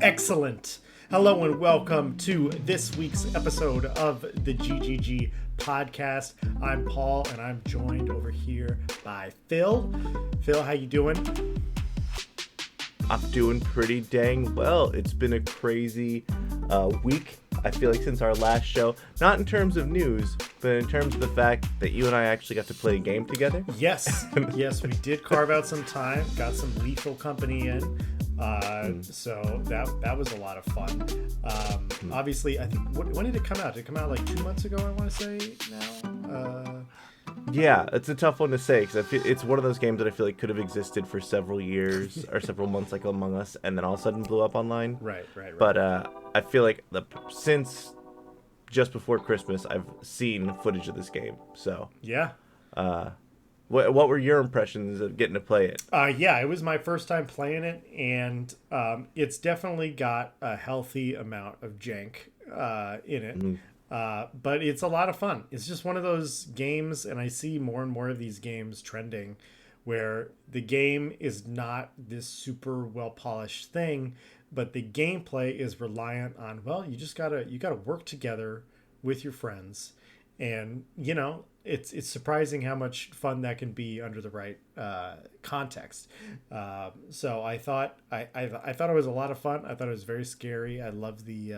Excellent. Hello and welcome to this week's episode of the GGG podcast. I'm Paul and I'm joined over here by Phil. Phil, how you doing? I'm doing pretty dang well. It's been a crazy week, I feel like, since our last show. Not in terms of news, but in terms of the fact that you and I actually got to play a game together. Yes, we did carve out some time, got some lethal company in. So that was a lot of fun. Obviously, I think, when did it come out? Did it come out like 2 months ago, I want to say now? Yeah, it's a tough one to say because it's one of those games that I feel like could have existed for several years or several months, like Among Us, and then all of a sudden blew up online. Right. But I feel like since just before Christmas, I've seen footage of this game. So Yeah. What were your impressions of getting to play it? Yeah, it was my first time playing it, and it's definitely got a healthy amount of jank in it. But it's a lot of fun. It's just one of those games, and I see more and more of these games trending where the game is not this super well-polished thing, but the gameplay is reliant on, well, you gotta work together with your friends. And, it's surprising how much fun that can be under the right context. So I thought I thought it was a lot of fun. I thought it was very scary. I love the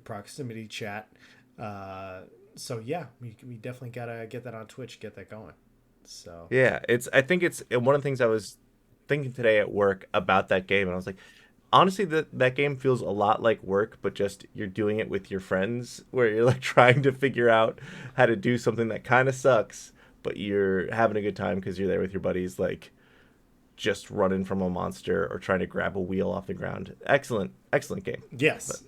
proximity chat. So yeah, we definitely gotta get that on Twitch, get that going. So Yeah, I think it's one of the things I was thinking today at work about that game, and I was like, honestly, that game feels a lot like work, but just you're doing it with your friends, where you're like trying to figure out how to do something that kind of sucks, but you're having a good time because you're there with your buddies, like just running from a monster or trying to grab a wheel off the ground. Excellent game. yes,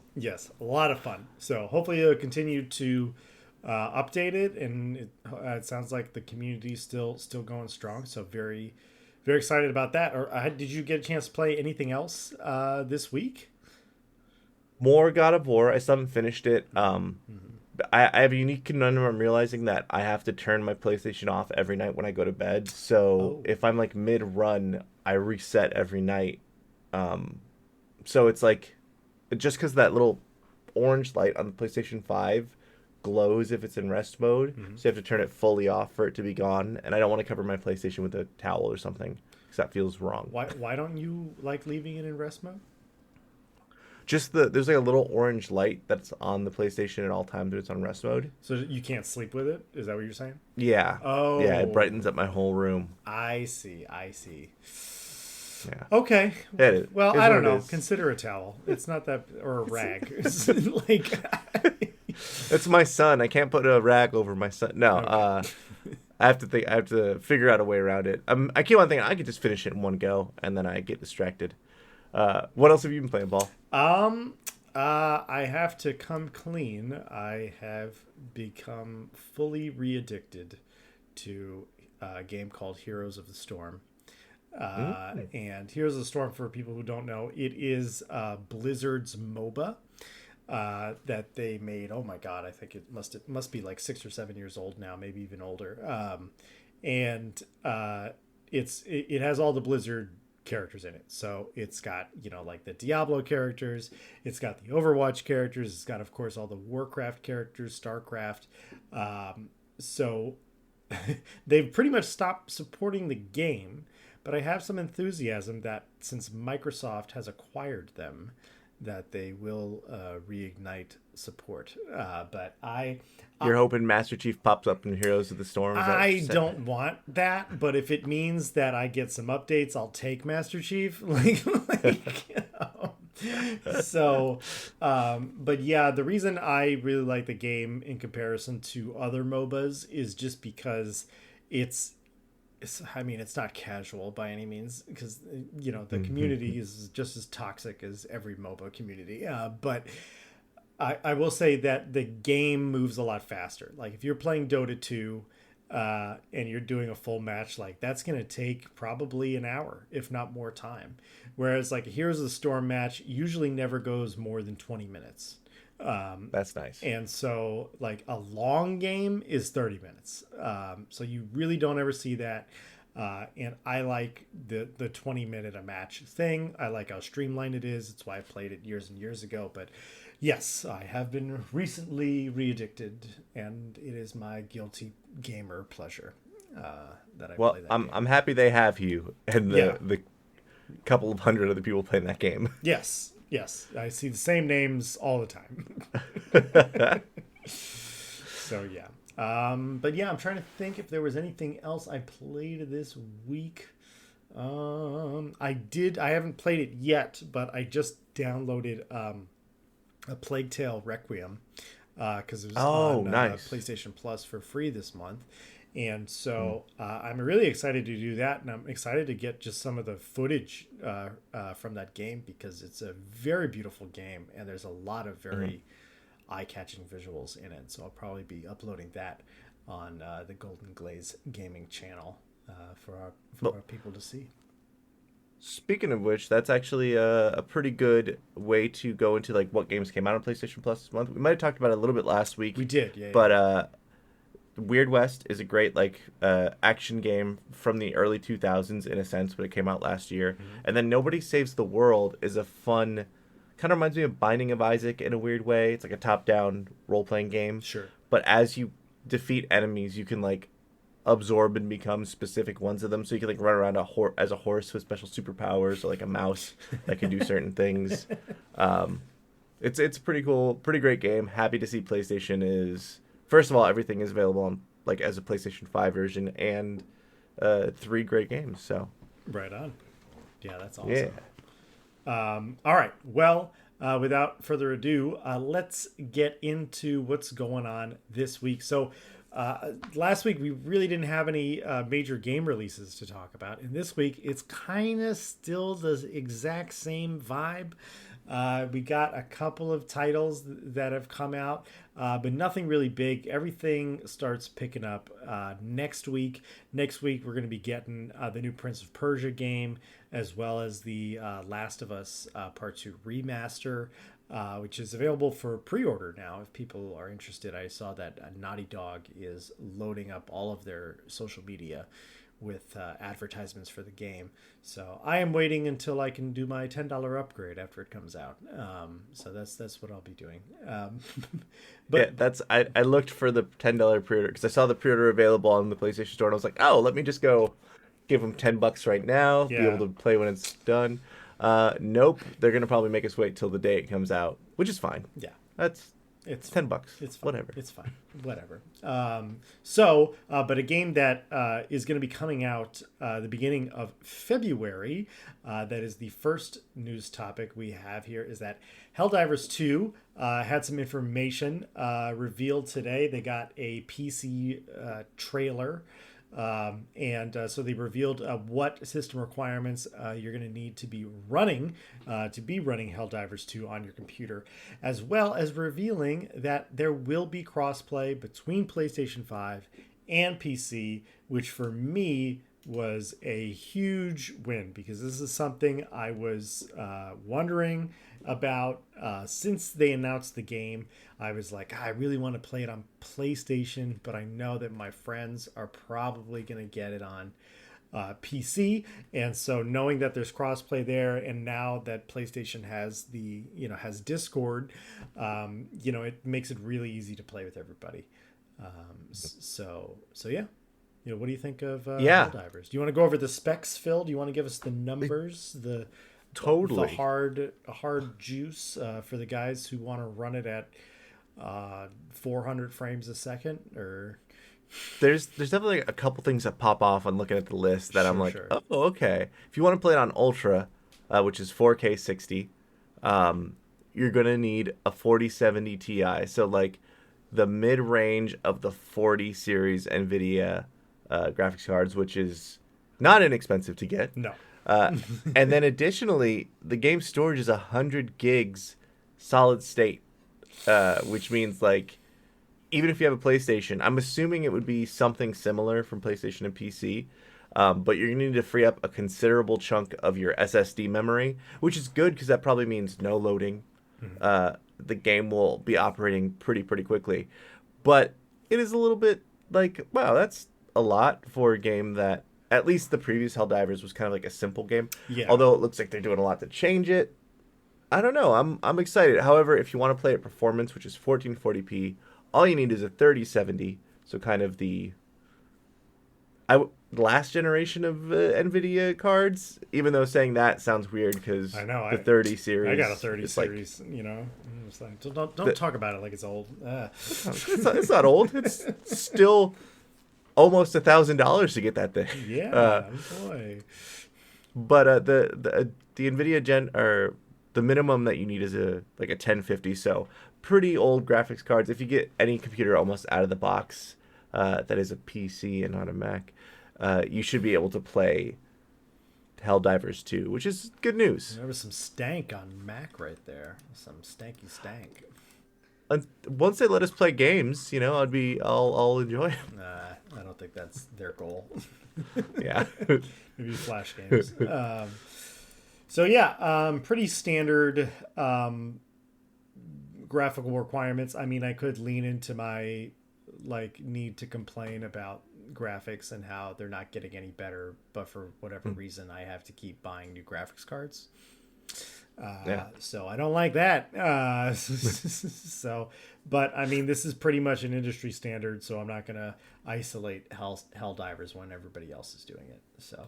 a lot of fun. So hopefully it'll continue to update it, and it sounds like the community's still going strong. So very, very excited about that. Or did you get a chance to play anything else this week? More God of War. I still haven't finished it. I have a unique conundrum. I'm realizing that I have to turn my PlayStation off every night when I go to bed. So if I'm like mid-run, I reset every night. So it's like, just because that little orange light on the PlayStation 5 glows if it's in rest mode, so you have to turn it fully off for it to be gone. And I don't want to cover my PlayStation with a towel or something because that feels wrong. Why don't you like leaving it in rest mode? Just there's like a little orange light that's on the PlayStation at all times when it's on rest mode. So you can't sleep with it? Is that what you're saying? Yeah. Oh. Yeah, it brightens up my whole room. I see. Yeah. Okay. It Well, is I don't what it know. is. Consider a towel. It's not that, or a rag. It's like It's my son. I can't put a rag over my son. No. Okay. I have to figure out a way around it. I keep on thinking I could just finish it in one go, and then I get distracted. What else have you been playing, Paul? I have to come clean. I have become fully re-addicted to a game called Heroes of the Storm. And Heroes of the Storm, for people who don't know, it is Blizzard's MOBA that they made. Oh my God, I think it must be like 6 or 7 years old now, maybe even older. And it has all the Blizzard characters in it. So it's got, like the Diablo characters, it's got the Overwatch characters, it's got, of course, all the Warcraft characters, Starcraft. So they've pretty much stopped supporting the game, but I have some enthusiasm that since Microsoft has acquired them, that they will reignite support. But You're hoping Master Chief pops up in Heroes of the Storm? I don't want that, but if it means that I get some updates, I'll take Master Chief. So, but yeah, the reason I really like the game in comparison to other MOBAs is just because it's not casual by any means, because the community is just as toxic as every MOBA community. But I will say that the game moves a lot faster. Like if you're playing Dota 2 and you're doing a full match, like that's going to take probably an hour, if not more time. Whereas like Heroes of the Storm match usually never goes more than 20 minutes. That's nice. And so like a long game is 30 minutes. So you really don't ever see that. And I like the 20-minute a match thing. I like how streamlined it is. It's why I played it years and years ago. But yes, I have been recently re-addicted, and it is my guilty gamer pleasure that I play that game. I'm happy they have you and the couple of hundred other people playing that game. Yes, I see the same names all the time. So yeah. But yeah, I'm trying to think if there was anything else I played this week. I haven't played it yet, but I just downloaded a Plague Tale Requiem because it was on nice. PlayStation Plus for free this month. And so I'm really excited to do that, and I'm excited to get just some of the footage from that game because it's a very beautiful game, and there's a lot of very eye-catching visuals in it. So I'll probably be uploading that on the Golden Glaze Gaming channel for our people to see. Speaking of which, that's actually a pretty good way to go into like what games came out on PlayStation Plus this month. We might have talked about it a little bit last week. We did, yeah. But Weird West is a great like action game from the early 2000s in a sense, but it came out last year. And then Nobody Saves the World is a fun, kind of reminds me of Binding of Isaac in a weird way. It's like a top-down role-playing game. Sure. But as you defeat enemies, you can like absorb and become specific ones of them. So you can like run around as a horse with special superpowers, or like a mouse that can do certain things. It's a pretty cool, pretty great game. Happy to see PlayStation is, first of all, everything is available on like as a PlayStation 5 version, and 3 great games. So right on. Yeah, that's awesome. Yeah. All right. Well, without further ado, let's get into what's going on this week. So last week we really didn't have any major game releases to talk about, and this week it's kind of still the exact same vibe. We got a couple of titles that have come out, but nothing really big. Everything starts picking up next week. Next week, we're going to be getting the new Prince of Persia game, as well as the Last of Us Part 2 remaster, which is available for pre-order now if people are interested. I saw that Naughty Dog is loading up all of their social media with advertisements for the game. So I am waiting until I can do my $10 upgrade after it comes out. So that's what I'll be doing. But yeah, I looked for the $10 pre-order because I saw the pre-order available on the PlayStation Store, and I was like, oh, let me just go give them $10 right now, be able to play when it's done. Nope, they're gonna probably make us wait till the day it comes out, which is fine. Yeah, it's $10. It's fine. Whatever. It's fine. Whatever. But a game that is going to be coming out the beginning of February, that is the first news topic we have here, is that Helldivers 2 had some information revealed today. They got a PC trailer. So they revealed what system requirements you're going to need to be running Helldivers 2 on your computer, as well as revealing that there will be crossplay between PlayStation 5 and PC, which for me was a huge win because this is something I was wondering about since they announced the game. I was like, I really want to play it on PlayStation, but I know that my friends are probably going to get it on PC. And so knowing that there's crossplay there, and now that PlayStation has has Discord, it makes it really easy to play with everybody. So yeah. What do you think of Helldivers? Do you want to go over the specs, Phil? Do you want to give us the numbers, Totally the hard juice for the guys who want to run it at 400 frames a second? Or there's definitely a couple things that pop off on looking at the list that I'm like, oh, okay. If you want to play it on Ultra, which is 4K 60, you're gonna need a 4070 Ti. So like the mid range of the 40 series NVIDIA graphics cards, which is not inexpensive to get. No. And then additionally, the game storage is 100 gigs solid state, which means like even if you have a PlayStation, I'm assuming it would be something similar from PlayStation and PC, but you're going to need to free up a considerable chunk of your SSD memory, which is good because that probably means no loading. The game will be operating pretty quickly. But it is a little bit like, wow, that's a lot for a game that at least the previous Helldivers was kind of like a simple game. Yeah. Although it looks like they're doing a lot to change it. I don't know. I'm excited. However, if you want to play at performance, which is 1440p, all you need is a 3070. So kind of the last generation of Nvidia cards. Even though saying that sounds weird because I know the 30 series. I got a 30 series. Like, you know, it's like, don't talk about it like it's old. It's not old. It's still almost $1,000 to get that thing. Yeah, boy. But the Nvidia the minimum that you need is a 1050. So pretty old graphics cards. If you get any computer almost out of the box, that is a PC and not a Mac, you should be able to play Helldivers 2, which is good news. There was some stank on Mac right there. Some stanky stank. Once they let us play games, I'll enjoy it. I don't think that's their goal. Yeah. Maybe Flash games. So yeah, pretty standard graphical requirements. I mean, I could lean into my need to complain about graphics and how they're not getting any better, but for whatever reason, I have to keep buying new graphics cards. So I don't like that. But I mean, this is pretty much an industry standard, so I'm not gonna isolate Helldivers when everybody else is doing it. So.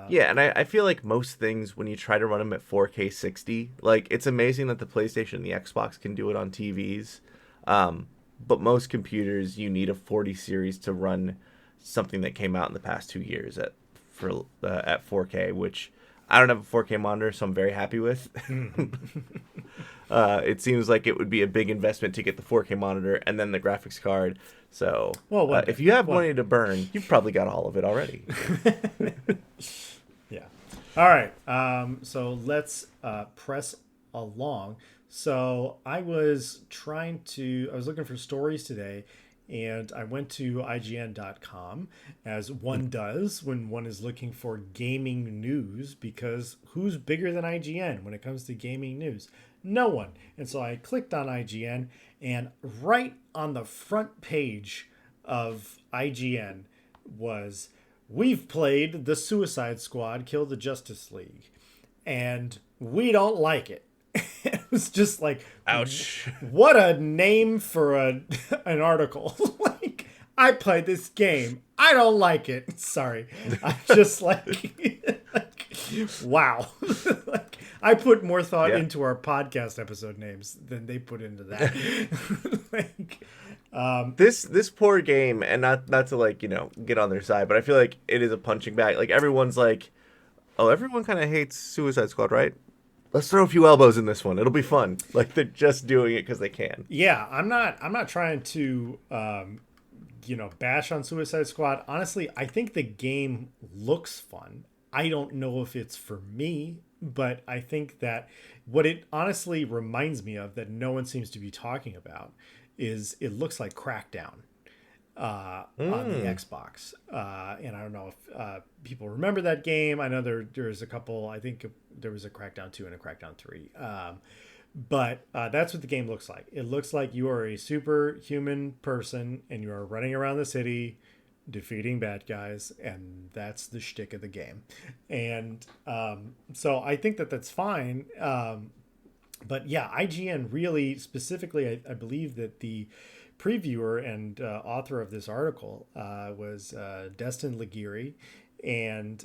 Yeah, and I feel like most things, when you try to run them at 4K 60, it's amazing that the PlayStation and the Xbox can do it on TVs. But most computers, you need a 40 series to run something that came out in the past 2 years at 4K, which I don't have a 4K monitor, so I'm very happy with. It seems like it would be a big investment to get the 4K monitor and then the graphics card. So if you have money to burn, you've probably got all of it already. Yeah. All right. So let's press along. So I was looking for stories today, and I went to IGN.com, as one does when one is looking for gaming news, because who's bigger than IGN when it comes to gaming news? No one. And so I clicked on IGN, and right on the front page of IGN was, "We've played the Suicide Squad Kill the Justice League, and we don't like it." It was just like, ouch. What a name for an article. I played this game. I don't like it. Sorry. I'm just wow. I put more thought into our podcast episode names than they put into that. This poor game, and not to get on their side, but I feel like it is a punching bag. Everyone's like, oh, everyone kind of hates Suicide Squad, right? Let's throw a few elbows in this one. It'll be fun. They're just doing it because they can. Yeah, I'm not trying to bash on Suicide Squad. Honestly, I think the game looks fun. I don't know if it's for me, but I think that what it honestly reminds me of that no one seems to be talking about is it looks like Crackdown on the Xbox. And I don't know if people remember that game. I know there's a couple. I think there was a Crackdown 2 and a Crackdown 3. But that's what the game looks like. It looks like you are a superhuman person and you are running around the city defeating bad guys, and that's the shtick of the game. And so I think that's fine. But yeah, IGN really specifically, I believe that the previewer and author of this article was Destin Liguri. And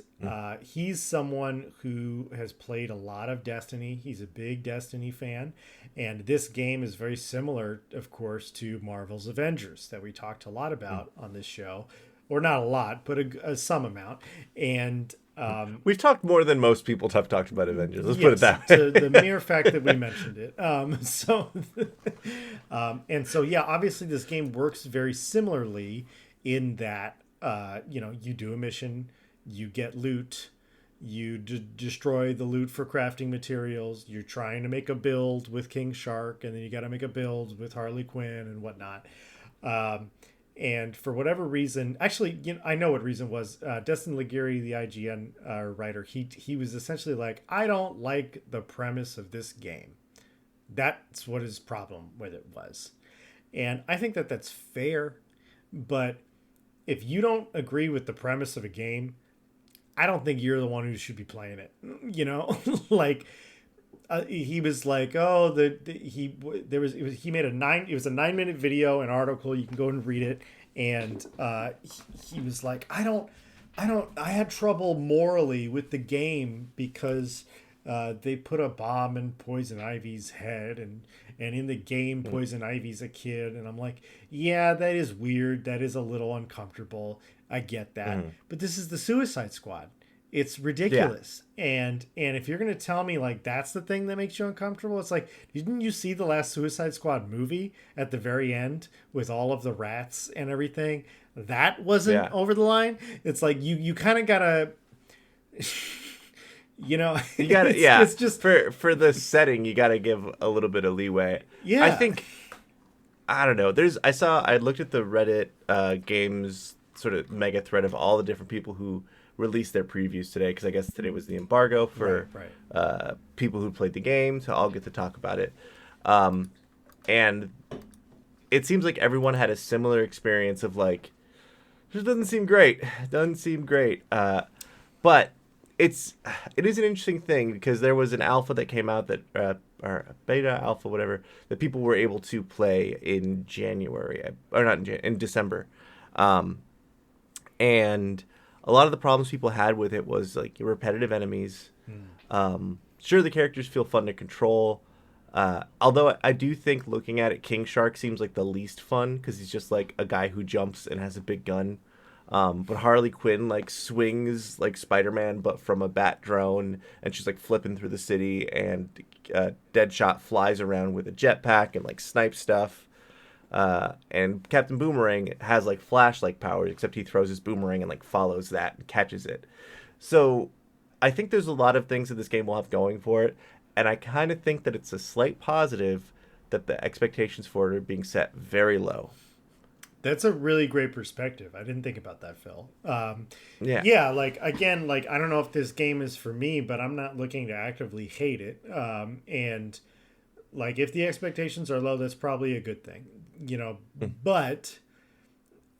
he's someone who has played a lot of Destiny. He's a big Destiny fan. And this game is very similar, of course, to Marvel's Avengers that we talked a lot about on this show. Or not a lot, but some amount. And we've talked more than most people have talked about Avengers. Let's put it that way. To the mere fact that we mentioned it. Yeah, obviously this game works very similarly in that, you do a mission, you get loot, you destroy the loot for crafting materials, you're trying to make a build with King Shark, and then you got to make a build with Harley Quinn and whatnot. And for whatever reason, actually, I know what reason was. Destin Liguri, the IGN writer, he was essentially like, I don't like the premise of this game. That's what his problem with it was. And I think that's fair, but if you don't agree with the premise of a game, I don't think you're the one who should be playing it. You know, like he was like, oh, he made it was a 9-minute video, an article. You can go and read it. And he was like, I had trouble morally with the game because they put a bomb in Poison Ivy's head, and in the game, Poison Ivy's a kid. And I'm like, yeah, that is weird. That is a little uncomfortable. I get that. But this is the Suicide Squad. It's ridiculous. Yeah. And if you're going to tell me like that's the thing that makes you uncomfortable, it's like, didn't you see the last Suicide Squad movie at the very end with all of the rats and everything? That wasn't over the line. It's like you kind of got to you know, you got to it's just for the setting, you got to give a little bit of leeway. Yeah. I think I don't know. I looked at the Reddit games sort of mega thread of all the different people who released their previews today, because I guess today was the embargo for people who played the game, so I'll get to talk about it. And it seems like everyone had a similar experience of like, it doesn't seem great. But it is an interesting thing, because there was an alpha that came out that or beta, alpha, whatever, that people were able to play in January, or not in December. And a lot of the problems people had with it was like repetitive enemies. Sure, the characters feel fun to control. Although I do think, looking at it, King Shark seems like the least fun, because he's just like a guy who jumps and has a big gun. But Harley Quinn like swings like Spider-Man, but from a bat drone, and she's like flipping through the city, and Deadshot flies around with a jetpack and like snipes stuff. And Captain Boomerang has like Flash-like powers, except he throws his boomerang and like follows that and catches it. So I think there's a lot of things that this game will have going for it, and I kind of think that it's a slight positive that the expectations for it are being set very low. That's a really great perspective. I didn't think about that, Phil. Yeah. Like, again, like, I don't know if this game is for me, but I'm not looking to actively hate it. And like, if the expectations are low, that's probably a good thing, you know. But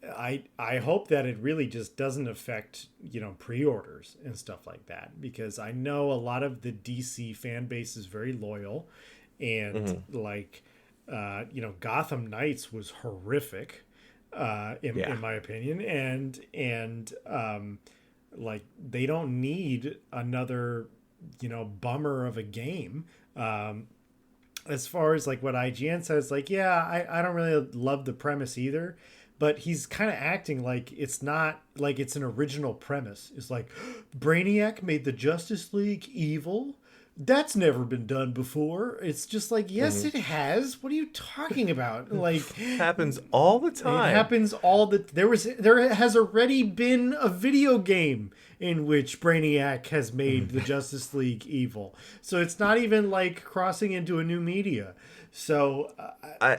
I hope that it really just doesn't affect, you know, pre-orders and stuff like that, because I know a lot of the DC fan base is very loyal, and like, you know, Gotham Knights was horrific. In my opinion, and like, they don't need another, you know, bummer of a game. As far as like what IGN says, like, yeah, I don't really love the premise either, but he's kind of acting like it's not like it's an original premise. It's like, Brainiac made the Justice League evil. That's never been done before. It's just like, yes, it has. What are you talking about? Like, it happens all the time. It happens all the. There has already been a video game in which Brainiac has made the Justice League evil. So it's not even like crossing into a new media. So I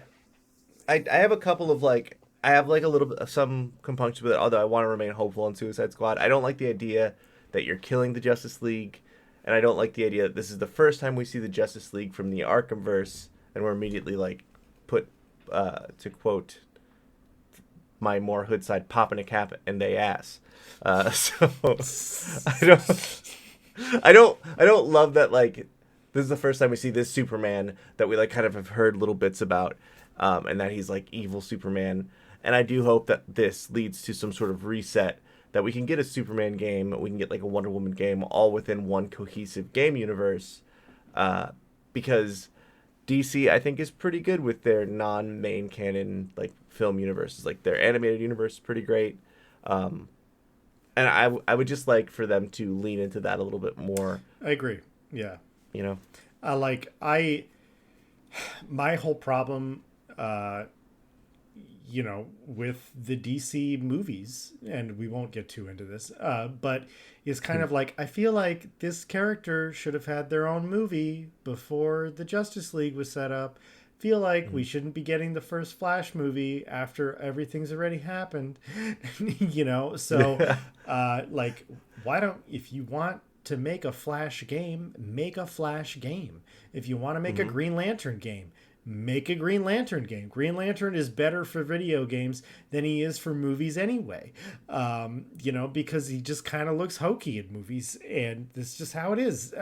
have a couple of like, I have like a little bit of some compunctions with it. Although I want to remain hopeful on Suicide Squad. I don't like the idea that you're killing the Justice League. And I don't like the idea that this is the first time we see the Justice League from the Arkhamverse, and we're immediately like put, to quote my more hood side, popping a cap in they ass. So I don't love that. Like, this is the first time we see this Superman that we like kind of have heard little bits about, and that he's like evil Superman. And I do hope that this leads to some sort of reset, that we can get a Superman game, we can get like a Wonder Woman game, all within one cohesive game universe, because DC, I think, is pretty good with their non-main canon like film universes. Like, their animated universe is pretty great, and I would just like for them to lean into that a little bit more. I agree. Yeah, you know, my whole problem, you know, with the DC movies, and we won't get too into this, but is kind of like, I feel like this character should have had their own movie before the Justice League was set up. Feel like we shouldn't be getting the first Flash movie after everything's already happened, you know? So, like, why don't, if you want to make a Flash game, make a Flash game. If you want to make a Green Lantern game, make a Green Lantern game. Green Lantern is better for video games than he is for movies anyway. Because he just kind of looks hokey in movies, and this is just how it is.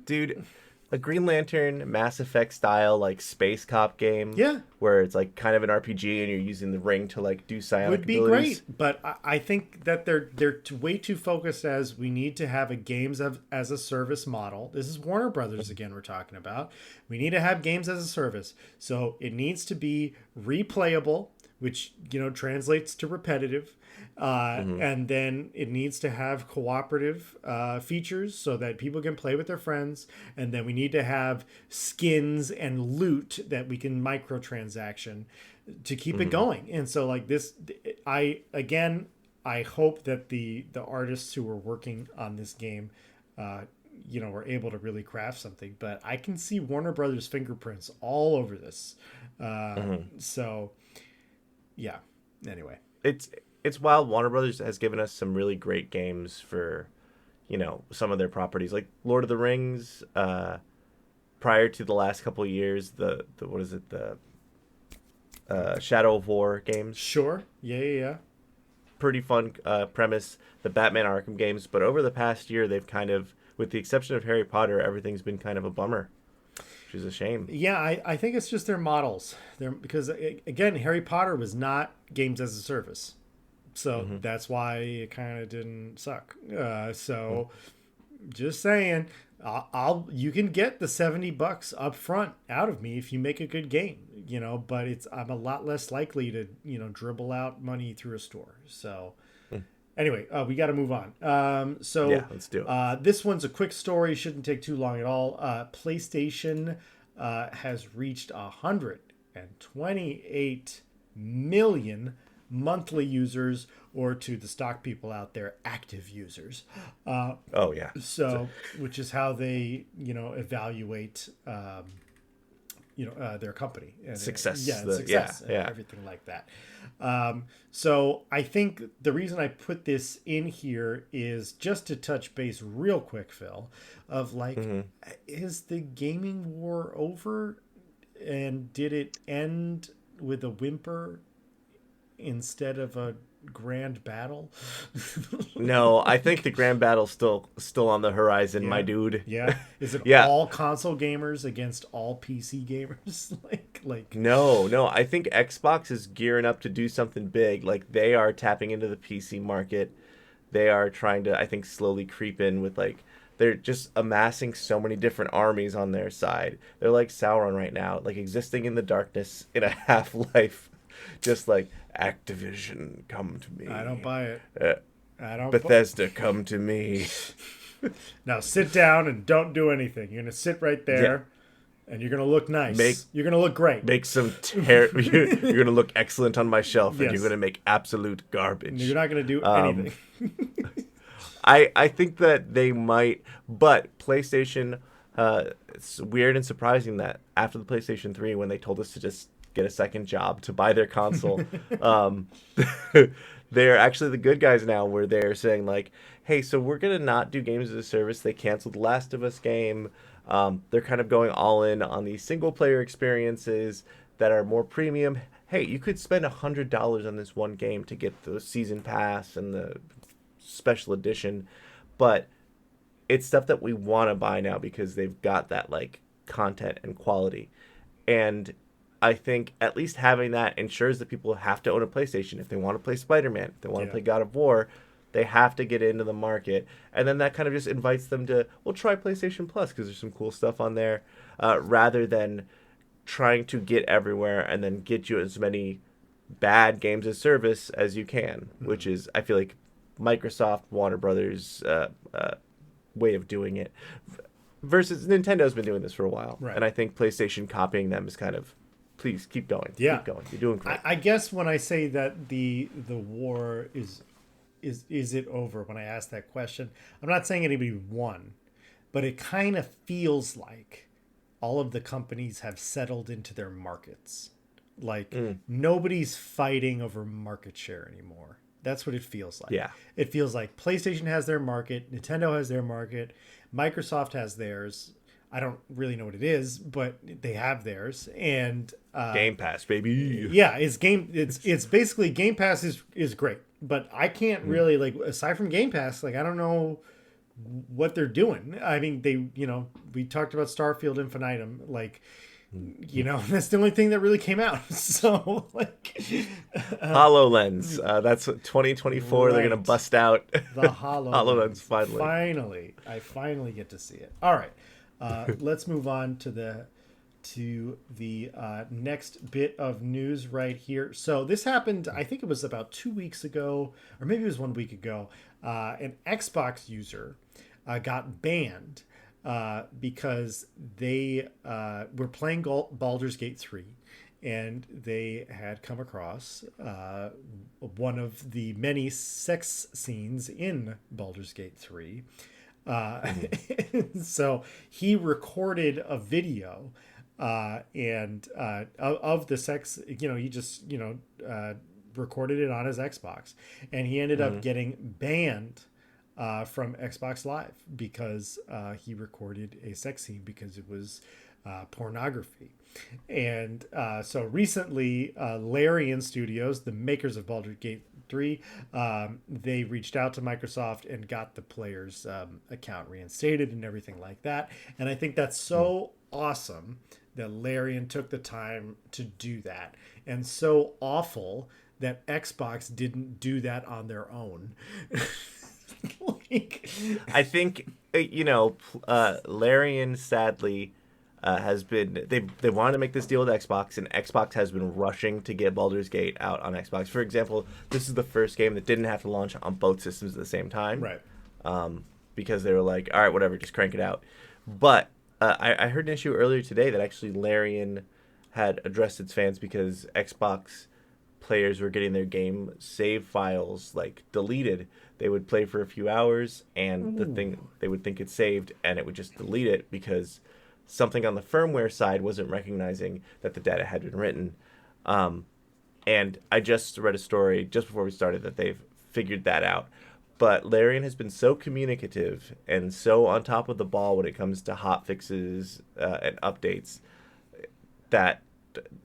Dude, a Green Lantern Mass Effect style like space cop game, where it's like kind of an RPG and you're using the ring to like do psionic would be abilities. great, but I think that they're way too focused as we need to have a games as a service model. This is Warner Brothers again we're talking about. We need to have games as a service, so it needs to be replayable, which translates to repetitive. And then it needs to have cooperative features so that people can play with their friends. And then we need to have skins and loot that we can microtransaction to keep it going. And so like this, I hope that the artists who were working on this game, were able to really craft something. But I can see Warner Brothers fingerprints all over this. So, yeah. Anyway. It's wild. Warner Brothers has given us some really great games for, some of their properties, like Lord of the Rings. Prior to the last couple of years, the Shadow of War games. Sure. Yeah. Pretty fun premise. The Batman Arkham games, but over the past year, they've kind of, with the exception of Harry Potter, everything's been kind of a bummer, which is a shame. Yeah, I think it's just their models. Because again, Harry Potter was not games as a service. So that's why it kind of didn't suck. Just saying, you can get the $70 up front out of me if you make a good game, but I'm a lot less likely to, dribble out money through a store. So anyway, we got to move on. Let's do it. This one's a quick story. Shouldn't take too long at all. PlayStation has reached 128 million monthly users, or to the stock people out there, active users. So, which is how they, evaluate, their company and success. Success, and everything like that. So I think the reason I put this in here is just to touch base real quick, Phil, of like, is the gaming war over, and did it end with a whimper instead of a grand battle? No, I think the grand battle's still on the horizon, my dude. Yeah. Is it all console gamers against all PC gamers? like No, I think Xbox is gearing up to do something big. Like, they are tapping into the PC market. They are trying to, I think, slowly creep in with like, they're just amassing so many different armies on their side. They're like Sauron right now, like existing in the darkness in a Half-Life. Just like, Activision, come to me. I don't buy it. Bethesda, come to me. Now sit down and don't do anything. You're going to sit right there, and you're going to look nice. You're going to look great. Make some you're going to look excellent on my shelf, and you're going to make absolute garbage. You're not going to do anything. I think that they might, but PlayStation, it's weird and surprising that after the PlayStation 3, when they told us to just get a second job to buy their console, they're actually the good guys now, where they're saying like, hey, so we're going to not do games as a service. They canceled the Last of Us game. They're kind of going all in on these single player experiences that are more premium. Hey, you could spend $100 on this one game to get the season pass and the special edition, but it's stuff that we want to buy now because they've got that like content and quality. And I think at least having that ensures that people have to own a PlayStation. If they want to play Spider-Man, if they want to play God of War, they have to get into the market. And then that kind of just invites them to, well, try PlayStation Plus because there's some cool stuff on there, rather than trying to get everywhere and then get you as many bad games as service as you can, which is, I feel like, Microsoft, Warner Brothers way of doing it. Versus Nintendo's been doing this for a while. Right. And I think PlayStation copying them is kind of, please keep going. Yeah. Keep going. You're doing great. I guess when I say that the war is it over, when I ask that question, I'm not saying anybody won, but it kind of feels like all of the companies have settled into their markets. Like nobody's fighting over market share anymore. That's what it feels like. Yeah. It feels like PlayStation has their market, Nintendo has their market, Microsoft has theirs. I don't really know what it is, but they have theirs. And Game Pass, baby. yeah, it's basically Game Pass is great, but I can't really, like, aside from Game Pass, like, I don't know what they're doing. I mean, we talked about Starfield Infinitum, like, that's the only thing that really came out. So, like, HoloLens, that's 2024. Right. They're gonna bust out the HoloLens finally. I finally get to see it. All right, let's move on to the next bit of news right here. So this happened, I think it was about 2 weeks ago, or maybe it was 1 week ago. An Xbox user got banned because they were playing Baldur's Gate 3, and they had come across one of the many sex scenes in Baldur's Gate 3. So he recorded a video and of the sex, he just, recorded it on his Xbox, and he ended up getting banned from Xbox Live because he recorded a sex scene because it was pornography. And so recently, Larian Studios, the makers of Baldur's Gate 3, they reached out to Microsoft and got the player's account reinstated and everything like that. And I think that's so awesome that Larian took the time to do that, and so awful that Xbox didn't do that on their own. I think Larian sadly has been they wanted to make this deal with Xbox, and Xbox has been rushing to get Baldur's Gate out on Xbox. For example, this is the first game that didn't have to launch on both systems at the same time, right? Because they were like, all right, whatever, just crank it out. But I heard an issue earlier today that actually Larian had addressed its fans because Xbox players were getting their game save files like deleted. They would play for a few hours, and they would think it's saved, and it would just delete it because something on the firmware side wasn't recognizing that the data had been written. And I just read a story just before we started that they've figured that out. But Larian has been so communicative and so on top of the ball when it comes to hot fixes and updates that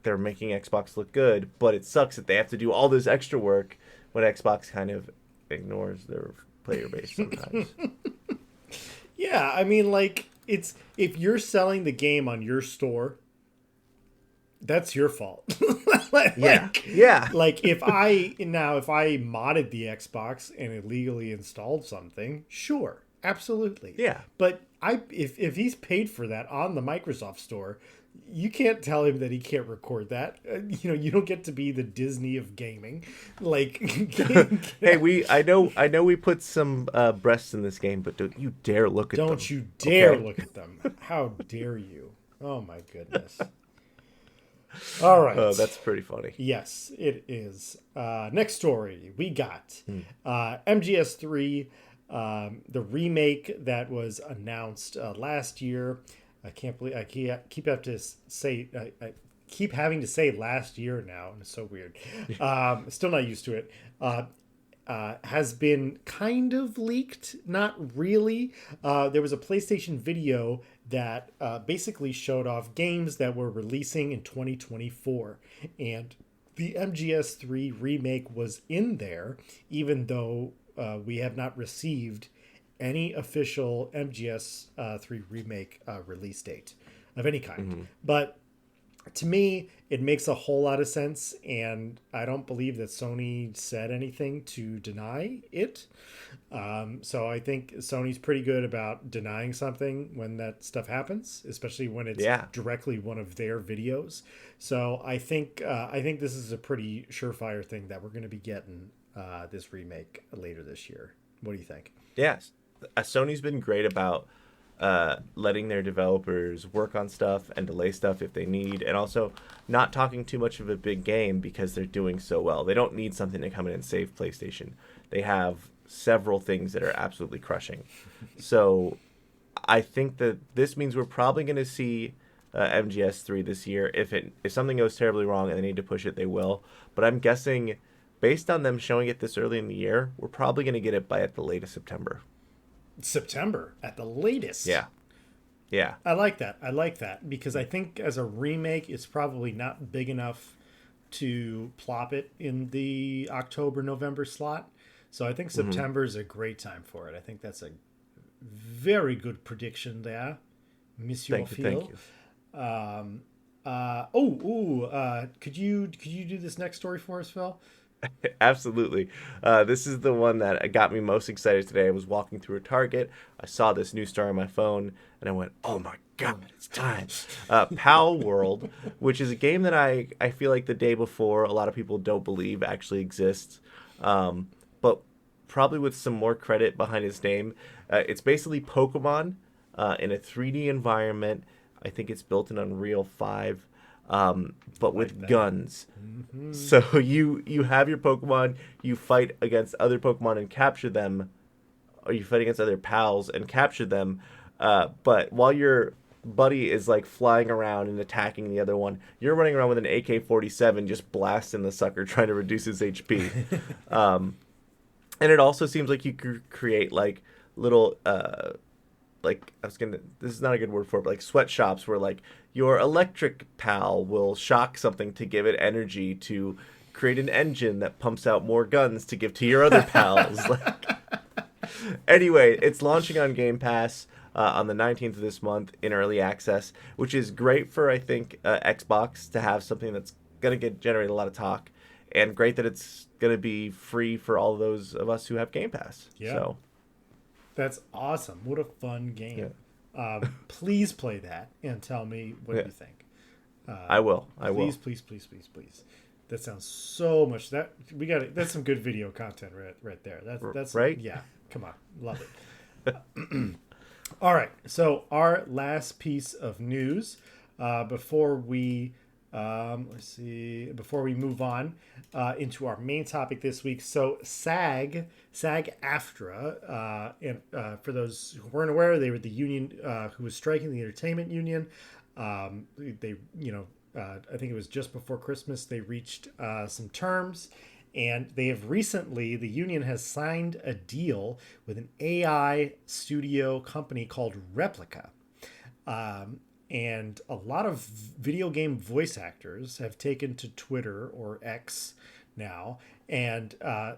they're making Xbox look good. But it sucks that they have to do all this extra work when Xbox kind of ignores their player base sometimes. Yeah, I mean, like, it's if you're selling the game on your store, that's your fault. Yeah. Like, if I modded the Xbox and illegally installed something, sure, absolutely. Yeah. But if he's paid for that on the Microsoft store, you can't tell him that he can't record that. You don't get to be the Disney of gaming. Like, hey, I know we put some breasts in this game, but don't you dare look at them. Don't you dare look at them. How dare you? Oh my goodness. All right. Oh, that's pretty funny. Yes, it is. Next story, we got MGS3, the remake that was announced last year. I can't believe I keep having to say last year now, and it's so weird. Still not used to it. Has been kind of leaked, not really. There was a PlayStation video that basically showed off games that were releasing in 2024, and the MGS3 remake was in there, even though we have not received any official MGS3 remake release date of any kind. Mm-hmm. But to me, it makes a whole lot of sense, and I don't believe that Sony said anything to deny it. So I think Sony's pretty good about denying something when that stuff happens, especially when it's directly one of their videos. So I think this is a pretty surefire thing that we're going to be getting this remake later this year. What do you think? Yes. Sony's been great about letting their developers work on stuff and delay stuff if they need, and also not talking too much of a big game because they're doing so well. They don't need something to come in and save PlayStation. They have several things that are absolutely crushing. So I think that this means we're probably going to see MGS3 this year. If something goes terribly wrong and they need to push it, they will. But I'm guessing, based on them showing it this early in the year, we're probably going to get it by at the latest September. September at the latest. Yeah. Yeah. I like that. I like that because I think as a remake, it's probably not big enough to plop it in the October November slot. So I think Hmm. September is a great time for it. I think that's a very good prediction there, Monsieur Thank you. Thank Phil. you. Um, could you do this next story for us, Phil? Absolutely. This is the one that got me most excited today. I was walking through a Target. I saw this new star on my phone, and I went, "Oh my god, it's time!" Palworld, which is a game that I feel like the day before a lot of people don't believe actually exists, but probably with some more credit behind its name. It's basically Pokemon in a 3D environment. I think it's built in Unreal 5, but Like with that. guns. Hmm. So you have your Pokemon, you fight against other Pokemon and capture them, or you fight against other pals and capture them. But while your buddy is like flying around and attacking the other one, you're running around with an AK-47 just blasting the sucker, trying to reduce his HP. And it also seems like you could create like little like this is not a good word for it, but like sweatshops where like your electric pal will shock something to give it energy to create an engine that pumps out more guns to give to your other pals. Like, anyway, it's launching on Game Pass on the 19th of this month in early access, which is great for I think Xbox to have something that's gonna generate a lot of talk, and great that it's gonna be free for all those of us who have Game Pass. Yeah, So that's awesome. What a fun yeah, game. Please play that and tell me what yeah, you think. I will. I Please, will. please, please, please, please. That sounds so much. That we got. That's some good video content right there. That's Right? yeah. Come on, love it. All right. So our last piece of news before we let's see before we move on into our main topic this week. So SAG-AFTRA, and for those who weren't aware, they were the union who was striking, the entertainment union. They I think it was just before Christmas they reached some terms. And they have recently, the union has signed a deal with an AI studio company called Replica. And a lot of video game voice actors have taken to Twitter or X now, and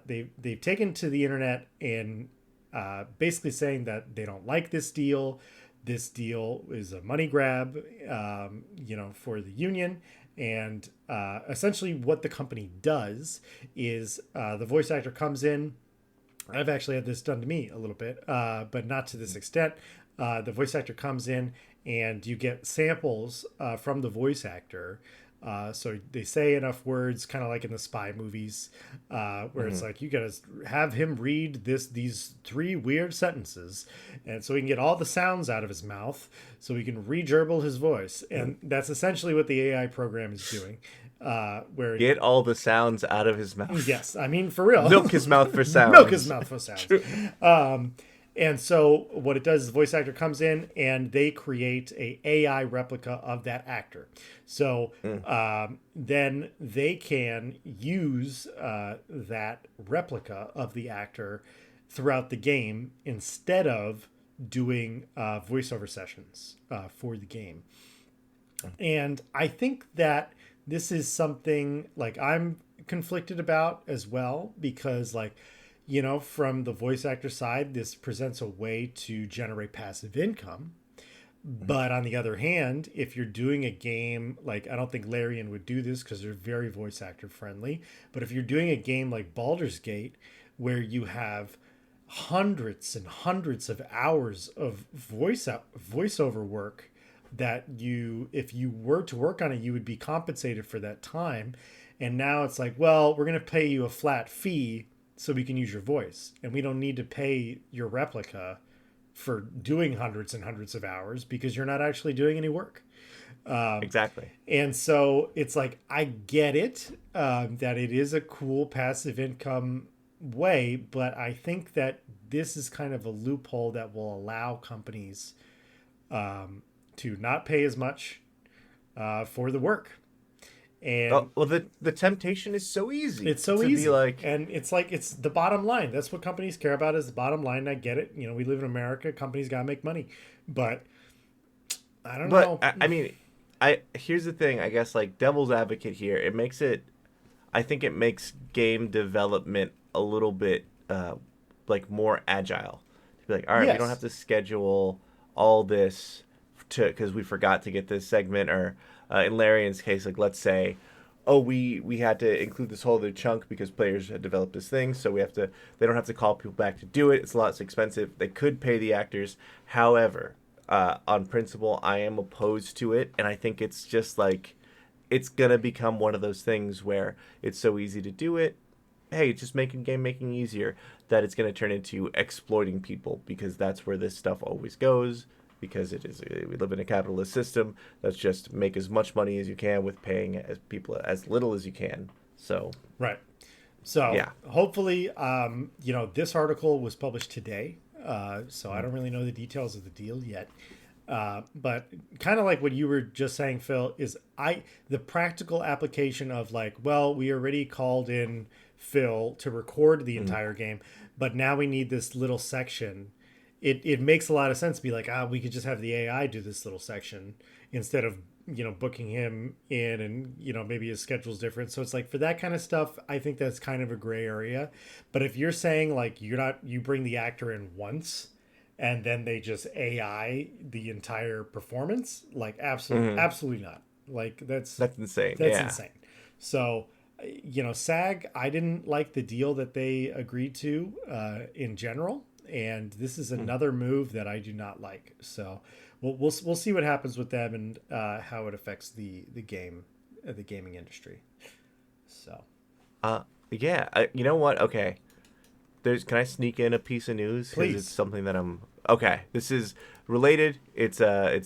they've taken to the internet and basically saying that they don't like this deal. This deal is a money grab, for the union. And essentially, what the company does is the voice actor comes in. I've actually had this done to me a little bit, but not to this extent. The voice actor comes in and you get samples from the voice actor. So they say enough words, kind of like in the spy movies, where it's Hmm. like you gotta have him read these three weird sentences, and so he can get all the sounds out of his mouth, so he can re-gerbil his voice, and that's essentially what the AI program is doing. Where Get all the sounds out of his mouth. yes, I mean for real, Milk his mouth for milk his sounds. mouth for sounds. True. And so what it does is the voice actor comes in and they create a AI replica of that actor. So then they can use that replica of the actor throughout the game instead of doing voiceover sessions for the game. And I think that this is something like I'm conflicted about as well because from the voice actor side, this presents a way to generate passive income. But on the other hand, if you're doing a game like I don't think Larian would do this because they're very voice actor friendly. But if you're doing a game like Baldur's Gate, where you have hundreds and hundreds of hours of voiceover work that if you were to work on it, you would be compensated for that time. And now it's like, well, we're going to pay you a flat fee so we can use your voice. And we don't need to pay your replica for doing hundreds and hundreds of hours because you're not actually doing any work. Exactly. And so it's like, I get it that it is a cool passive income way, but I think that this is kind of a loophole that will allow companies to not pay as much for the work. And Well, the temptation is so easy. it's so To be easy. like, And it's like, it's the bottom line. That's what companies care about is the bottom line. I get it. We live in America. Companies got to make money. But I don't But know. I mean, I here's the thing. I guess like devil's advocate here, it makes it. I think it makes game development a little bit like more agile. To be like, all right, we don't have Yes. to schedule all this to because we forgot to get this segment, or in Larian's case, like let's say, oh, we had to include this whole other chunk because players had developed this thing, so we have to. They don't have to call people back to do it. It's a lot less expensive. They could pay the actors, however. On principle, I am opposed to it, and I think it's just like it's gonna become one of those things where it's so easy to do it. Hey, just making game making easier that it's gonna turn into exploiting people because that's where this stuff always goes. Because it is, we live in a capitalist system. That's just make as much money as you can with paying as people as little as you can. So Right. So yeah, hopefully, this article was published today. So I don't really know the details of the deal yet. But kind of like what you were just saying, Phil, is the practical application of like, well, we already called in Phil to record the entire game, but now we need this little section. It makes a lot of sense to be like, we could just have the AI do this little section instead of booking him in, and maybe his schedule's different. So it's like, for that kind of stuff, I think that's kind of a gray area. But if you're saying like you bring the actor in once and then they just AI the entire performance, like absolutely not. Like that's insane. that's Yeah. insane. So SAG, I didn't like the deal that they agreed to in general, and this is another move that I do not like. So we'll see what happens with them, and how it affects the gaming industry. So Yeah. You know what? Okay. Can I sneak in a piece of news because it's please. something that I'm okay. This is related. It's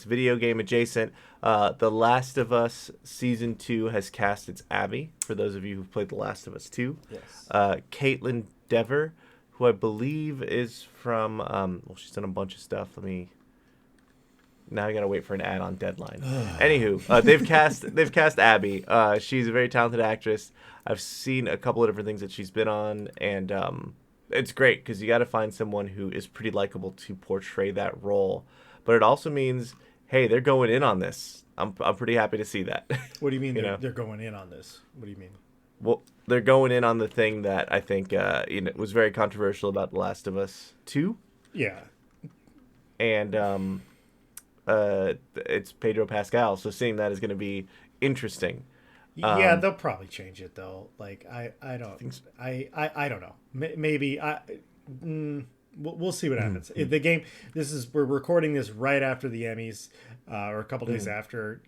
video game adjacent. The Last of Us season 2 has cast its Abby. For those of you who've played The Last of Us 2, Yes. Caitlin Dever, who I believe is from she's done a bunch of stuff. Now I gotta wait for an ad on Deadline. Anywho, they've cast Abby. She's a very talented actress. I've seen a couple of different things that she's been on, and it's great because you got to find someone who is pretty likable to portray that role. But it also means, hey, they're going in on this. I'm pretty happy to see that. What do you mean know, they're going in on this? What do you mean? well, they're going in on the thing that I think was very controversial about The Last of Us 2, Yeah. and it's Pedro Pascal. So seeing that is going to be interesting. Yeah, they'll probably change it though. Like I don't Think so. I don't know. Maybe we'll see what happens. The game. We're recording this right after the Emmys, or a couple days after.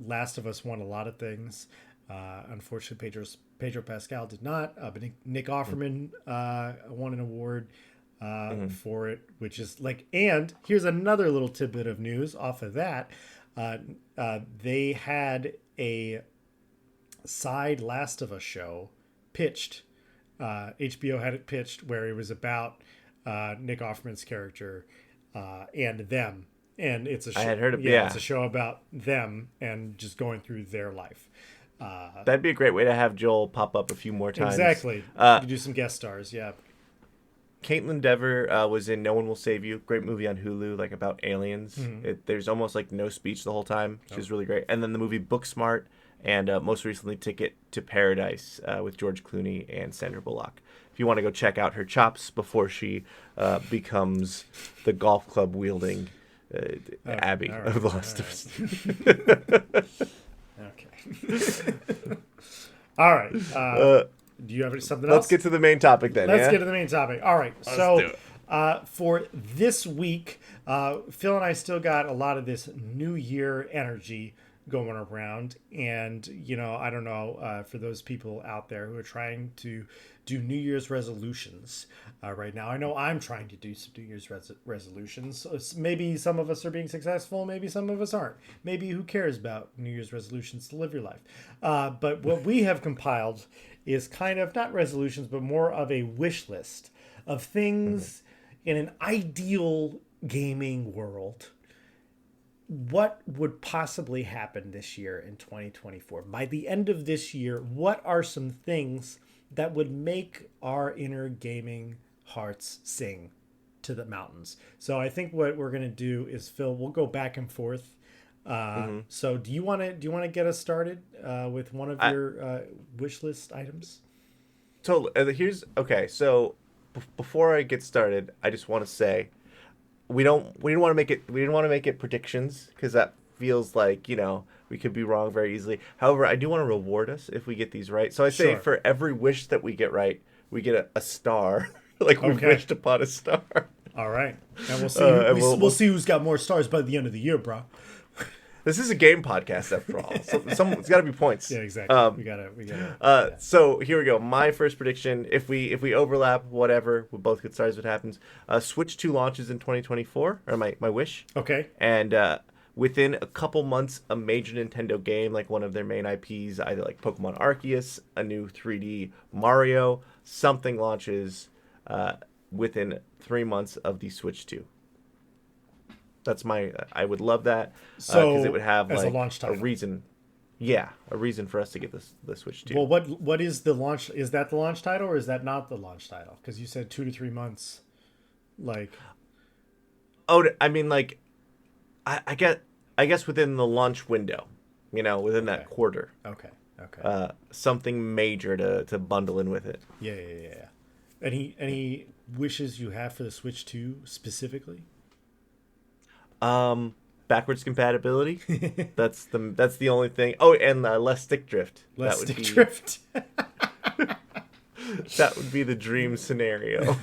Last of Us won a lot of things. Unfortunately, Pedro Pascal did not. But Nick Offerman won an award for it, which is like. And here's another little tidbit of news off of that. They had a side Last of Us show pitched. HBO had it pitched where it was about Nick Offerman's character and them, and it's a show, I had heard of it's a show about them and just going through their life. That'd be a great way to have Joel pop up a few more times. Exactly. You could do some guest stars. Yeah. Caitlin Dever was in No One Will Save You. Great movie on Hulu, like about aliens. There's almost like no speech the whole time. She's really great. And then the movie Booksmart, and most recently Ticket to Paradise with George Clooney and Sandra Bullock. If you want to go check out her chops before she becomes the golf club wielding Abby of The Last of Us. Okay. All right. Do you have something else? Let's get to the main topic then. Let's get to the main topic. All right. Let's do it. For this week, Phil and I still got a lot of this New Year energy going around, and I don't know, for those people out there who are trying to do New Year's resolutions right now. I know I'm trying to do some New Year's resolutions. So maybe some of us are being successful, maybe some of us aren't. Maybe who cares about New Year's resolutions to live your life? But what we have compiled is kind of not resolutions, but more of a wish list of things in an ideal gaming world. What would possibly happen this year in 2024? By the end of this year, what are some things that would make our inner gaming hearts sing to the mountains? So I think what we're going to do is, Phil, we'll go back and forth So do you want to get us started with one of your wish list items? Totally. Here's okay. So before I get started, I just want to say we didn't want to make it predictions because that feels like we could be wrong very easily. However, I do want to reward us if we get these right. So I say Sure. for every wish that we get right, we get a star. Like we've Okay. wished upon a star. All right. And we'll see. We'll see who's got more stars by the end of the year, bro. This is a game podcast after all. So it's got to be points. Yeah, exactly. We gotta. Yeah. So here we go. My first prediction: if we overlap, whatever, we both get stars. What happens? Switch 2 launches in 2024, or my wish. Okay. And within a couple months, a major Nintendo game, like one of their main IPs, either like Pokemon Arceus, a new 3D Mario, something launches within 3 months of the Switch 2. That's I would love that because it would have as like a launch title. a reason. Yeah, a reason for us to get the Switch 2. Well, what is the launch? Is that the launch title or is that not the launch title? Because you said 2 to 3 months. Like, oh, I mean, like, I guess within the launch window, within that quarter. Okay. Something major to bundle in with it. Yeah. Any wishes you have for the Switch 2 specifically? Backwards compatibility. That's the only thing. Oh, and less stick drift. Drift. That would be the dream scenario.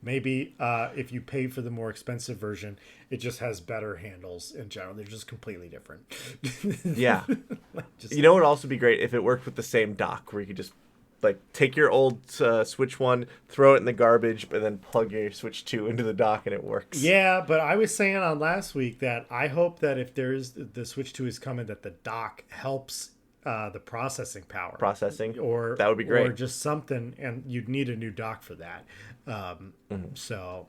Maybe if you pay for the more expensive version, it just has better handles in general. They're just completely different. Yeah. It would also be great if it worked with the same dock where you could just like take your old Switch 1, throw it in the garbage, but then plug your Switch 2 into the dock and it works. Yeah, but I was saying on last week that I hope that if the Switch 2 is coming, that the dock helps the processing power. Or that would be great. Or just something, and you'd need a new dock for that. So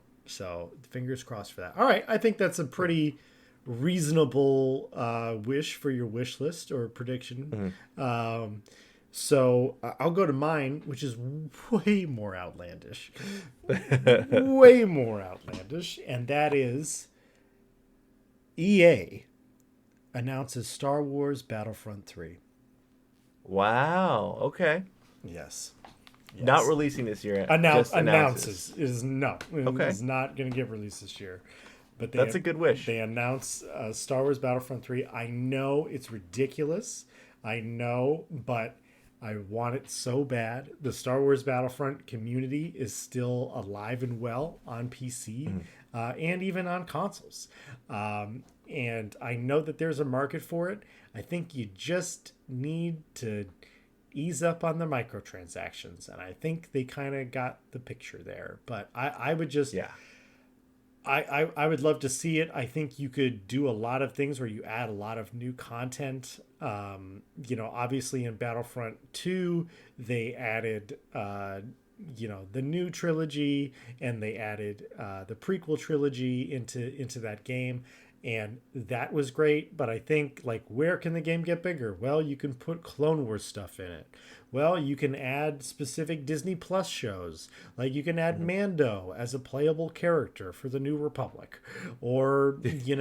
fingers crossed for that. All right, I think that's a pretty reasonable wish for your wish list or prediction. So I'll go to mine, which is way more outlandish. Way more outlandish. And that is EA announces Star Wars Battlefront 3. Wow. Okay. Yes. Not releasing this year. Announces. Is not going to get released this year. But that's a good wish. They announce Star Wars Battlefront 3. I know it's ridiculous. I know, but I want it so bad. The Star Wars Battlefront community is still alive and well on PC and even on consoles. And I know that there's a market for it. I think you just need to ease up on the microtransactions. And I think they kind of got the picture there. But I would just... Yeah. I would love to see it. I think you could do a lot of things where you add a lot of new content. Obviously in Battlefront 2, they added, the new trilogy, and they added the prequel trilogy into that game. And that was great. But I think, where can the game get bigger? Well, you can put Clone Wars stuff in it. Well, you can add specific Disney Plus shows. Like, you can add Mando as a playable character for the New Republic. Or, you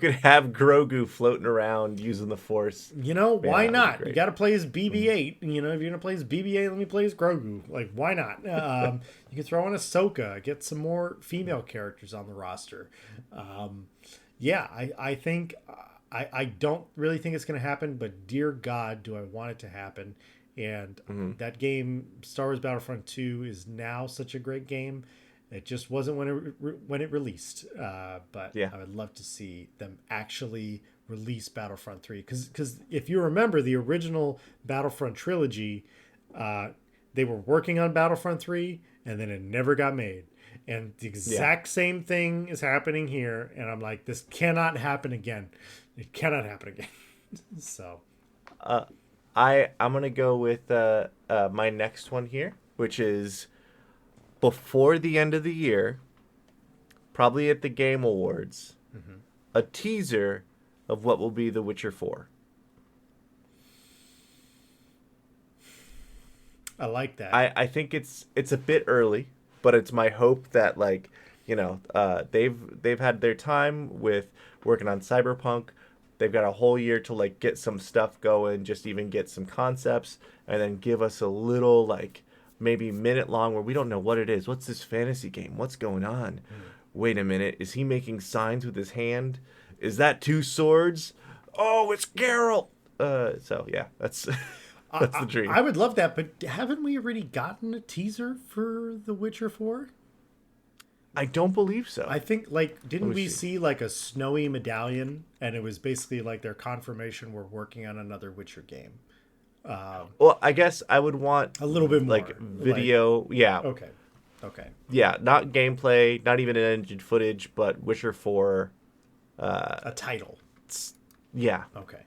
could have Grogu floating around using the Force. Why not? You got to play as BB-8. If you're going to play as BB-8, let me play as Grogu. Why not? You can throw in Ahsoka. Get some more female characters on the roster. I think... I don't really think it's going to happen, but dear God, do I want it to happen. And that game, Star Wars Battlefront 2, is now such a great game. It just wasn't when it released. But yeah. I would love to see them actually release Battlefront 3. Because if you remember the original Battlefront trilogy, they were working on Battlefront 3, and then it never got made. And the exact same thing is happening here. And I'm like, this cannot happen again. It cannot happen again. So... I'm going to go with my next one here, which is before the end of the year, probably at the Game Awards, a teaser of what will be The Witcher 4. I like that. I think it's a bit early, but it's my hope that they've had their time with working on Cyberpunk. They've got a whole year to like get some stuff going, just even get some concepts, and then give us a little like maybe minute long where we don't know what it is. What's this fantasy game? What's going on? Wait a minute, is he making signs with his hand? Is that two swords? Oh, it's Geralt. So yeah, that's that's the dream. I would love that, but haven't we already gotten a teaser for The Witcher 4? I don't believe so. I think, like, didn't we see like a snowy medallion, and it was basically like their confirmation we're working on another Witcher game. Well, I guess I would want a little bit more like video. Like, yeah. Okay. Yeah, not gameplay, not even an engine footage, but Witcher 4. A title. Yeah. Okay.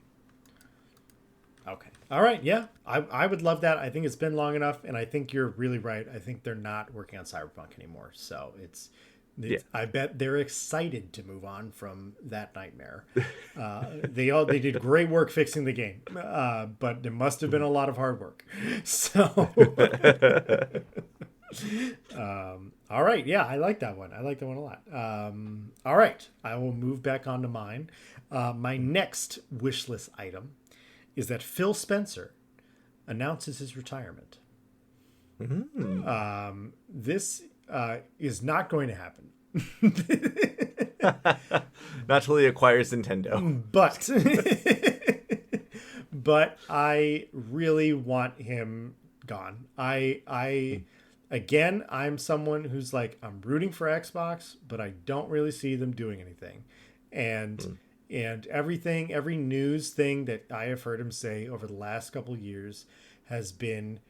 All right. Yeah, I would love that. I think it's been long enough, and I think you're really right. I think they're not working on Cyberpunk anymore, so it's yeah. I bet they're excited to move on from that nightmare. They did great work fixing the game, but it must have been a lot of hard work. So, all right, yeah, I like that one. I like that one a lot. All right, I will move back onto mine. My next wish list item is that Phil Spencer announces his retirement. Mm-hmm. This is not going to happen. Not till he acquires Nintendo. But I really want him gone. Again, I'm someone who's like, I'm rooting for Xbox, but I don't really see them doing anything. And every news thing that I have heard him say over the last couple of years has been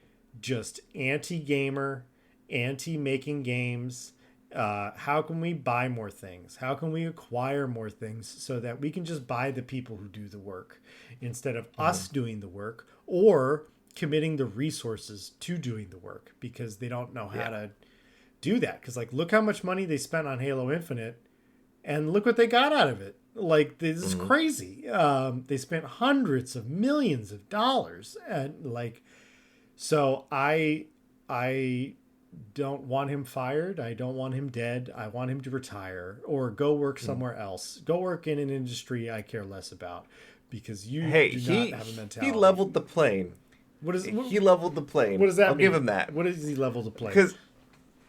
just anti-gamer, anti-making games. How can we buy more things? How can we acquire more things so that we can just buy the people who do the work instead of us doing the work or committing the resources to doing the work because they don't know how to do that. Because like, look how much money they spent on Halo Infinite and look what they got out of it. Like, this is crazy. They spent hundreds of millions of dollars, and like, so I don't want him fired. I don't want him dead. I want him to retire or go work somewhere else. Go work in an industry I care less about because you do not have a mentality. He leveled the plane. He leveled the plane. What does that mean? I'll give him that. What does he level the plane? Because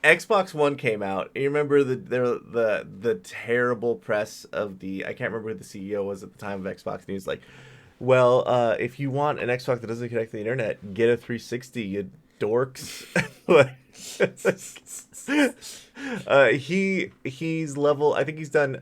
Xbox One came out. You remember the terrible press of the... I can't remember who the CEO was at the time of Xbox. And he was like, well, if you want an Xbox that doesn't connect to the internet, get a 360, you dorks. He's level... I think he's done...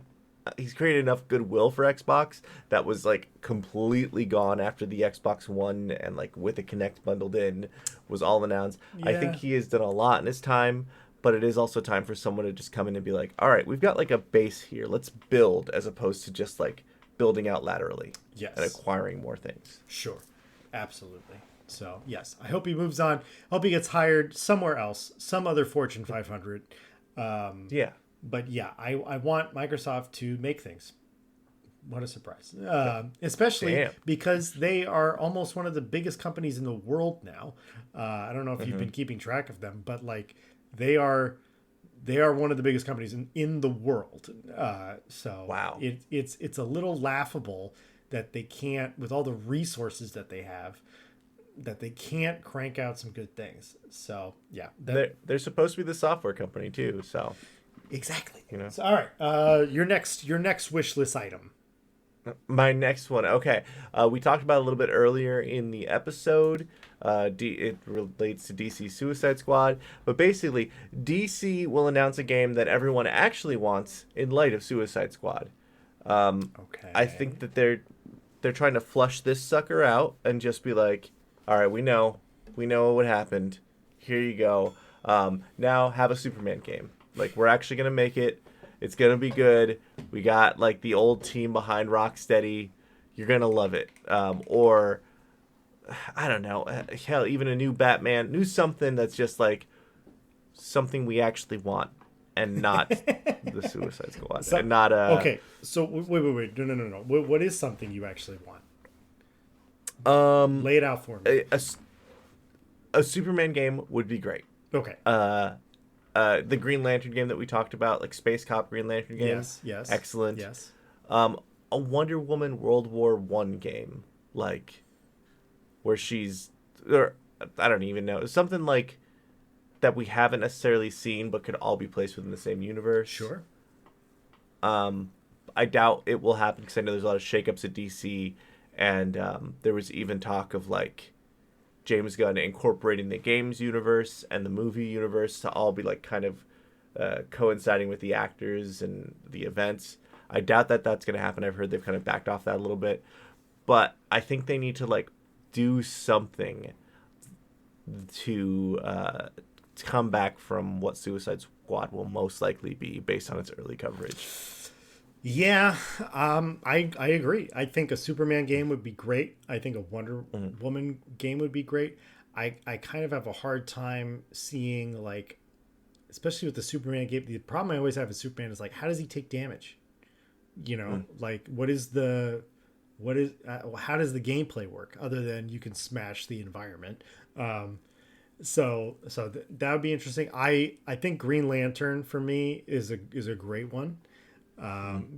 He's created enough goodwill for Xbox that was like completely gone after the Xbox One and like with the Kinect bundled in was all announced. Yeah. I think he has done a lot in his time, but it is also time for someone to just come in and be like, all right, we've got like a base here. Let's build as opposed to just like building out laterally and acquiring more things. Sure. Absolutely. So yes, I hope he moves on. I hope he gets hired somewhere else, some other Fortune 500. Yeah. But yeah, I want Microsoft to make things. What a surprise. Especially because they are almost one of the biggest companies in the world now. I don't know if you've been keeping track of them, but like they are one of the biggest companies in the world. So wow. It's a little laughable that they can't, with all the resources that they have, that they can't crank out some good things. So yeah. They're supposed to be the software company too, so... Exactly. You know. So, all right. Your next wish list item. My next one. Okay. We talked about it a little bit earlier in the episode. It relates to DC Suicide Squad, but basically, DC will announce a game that everyone actually wants in light of Suicide Squad. Okay. I think that they're trying to flush this sucker out and just be like, all right, we know what happened. Here you go. Now have a Superman game. Like, we're actually going to make it. It's going to be good. We got, like, the old team behind Rocksteady. You're going to love it. Or, I don't know. Hell, even a new Batman. Something that's just, like, something we actually want. And not the Suicide Squad. So, and not okay, so, wait. No. What is something you actually want? Lay it out for me. A Superman game would be great. Okay. The Green Lantern game that we talked about, like Space Cop Green Lantern game. Yes. Excellent. Yes. A Wonder Woman World War One game, like where she's, or I don't even know, something like that we haven't necessarily seen, but could all be placed within the same universe. Sure. I doubt it will happen because I know there's a lot of shakeups at DC, and there was even talk of like James Gunn incorporating the games universe and the movie universe to all be like kind of coinciding with the actors and the events. I doubt that that's going to happen. I've heard they've kind of backed off that a little bit, but I think they need to like do something to come back from what Suicide Squad will most likely be based on its early coverage. Yeah, I agree. I think a Superman game would be great. I think a Wonder Woman game would be great. I kind of have a hard time seeing, like, especially with the Superman game, the problem I always have with Superman is like, how does he take damage? You know, like how does the gameplay work other than you can smash the environment? So that would be interesting. I think Green Lantern for me is a great one.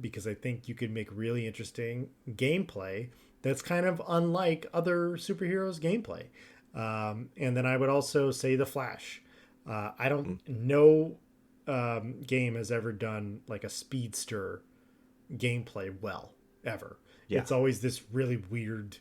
Because I think you could make really interesting gameplay that's kind of unlike other superheroes gameplay. And then I would also say The Flash. I don't no game has ever done like a speedster gameplay well, ever. Yeah. It's always this really weird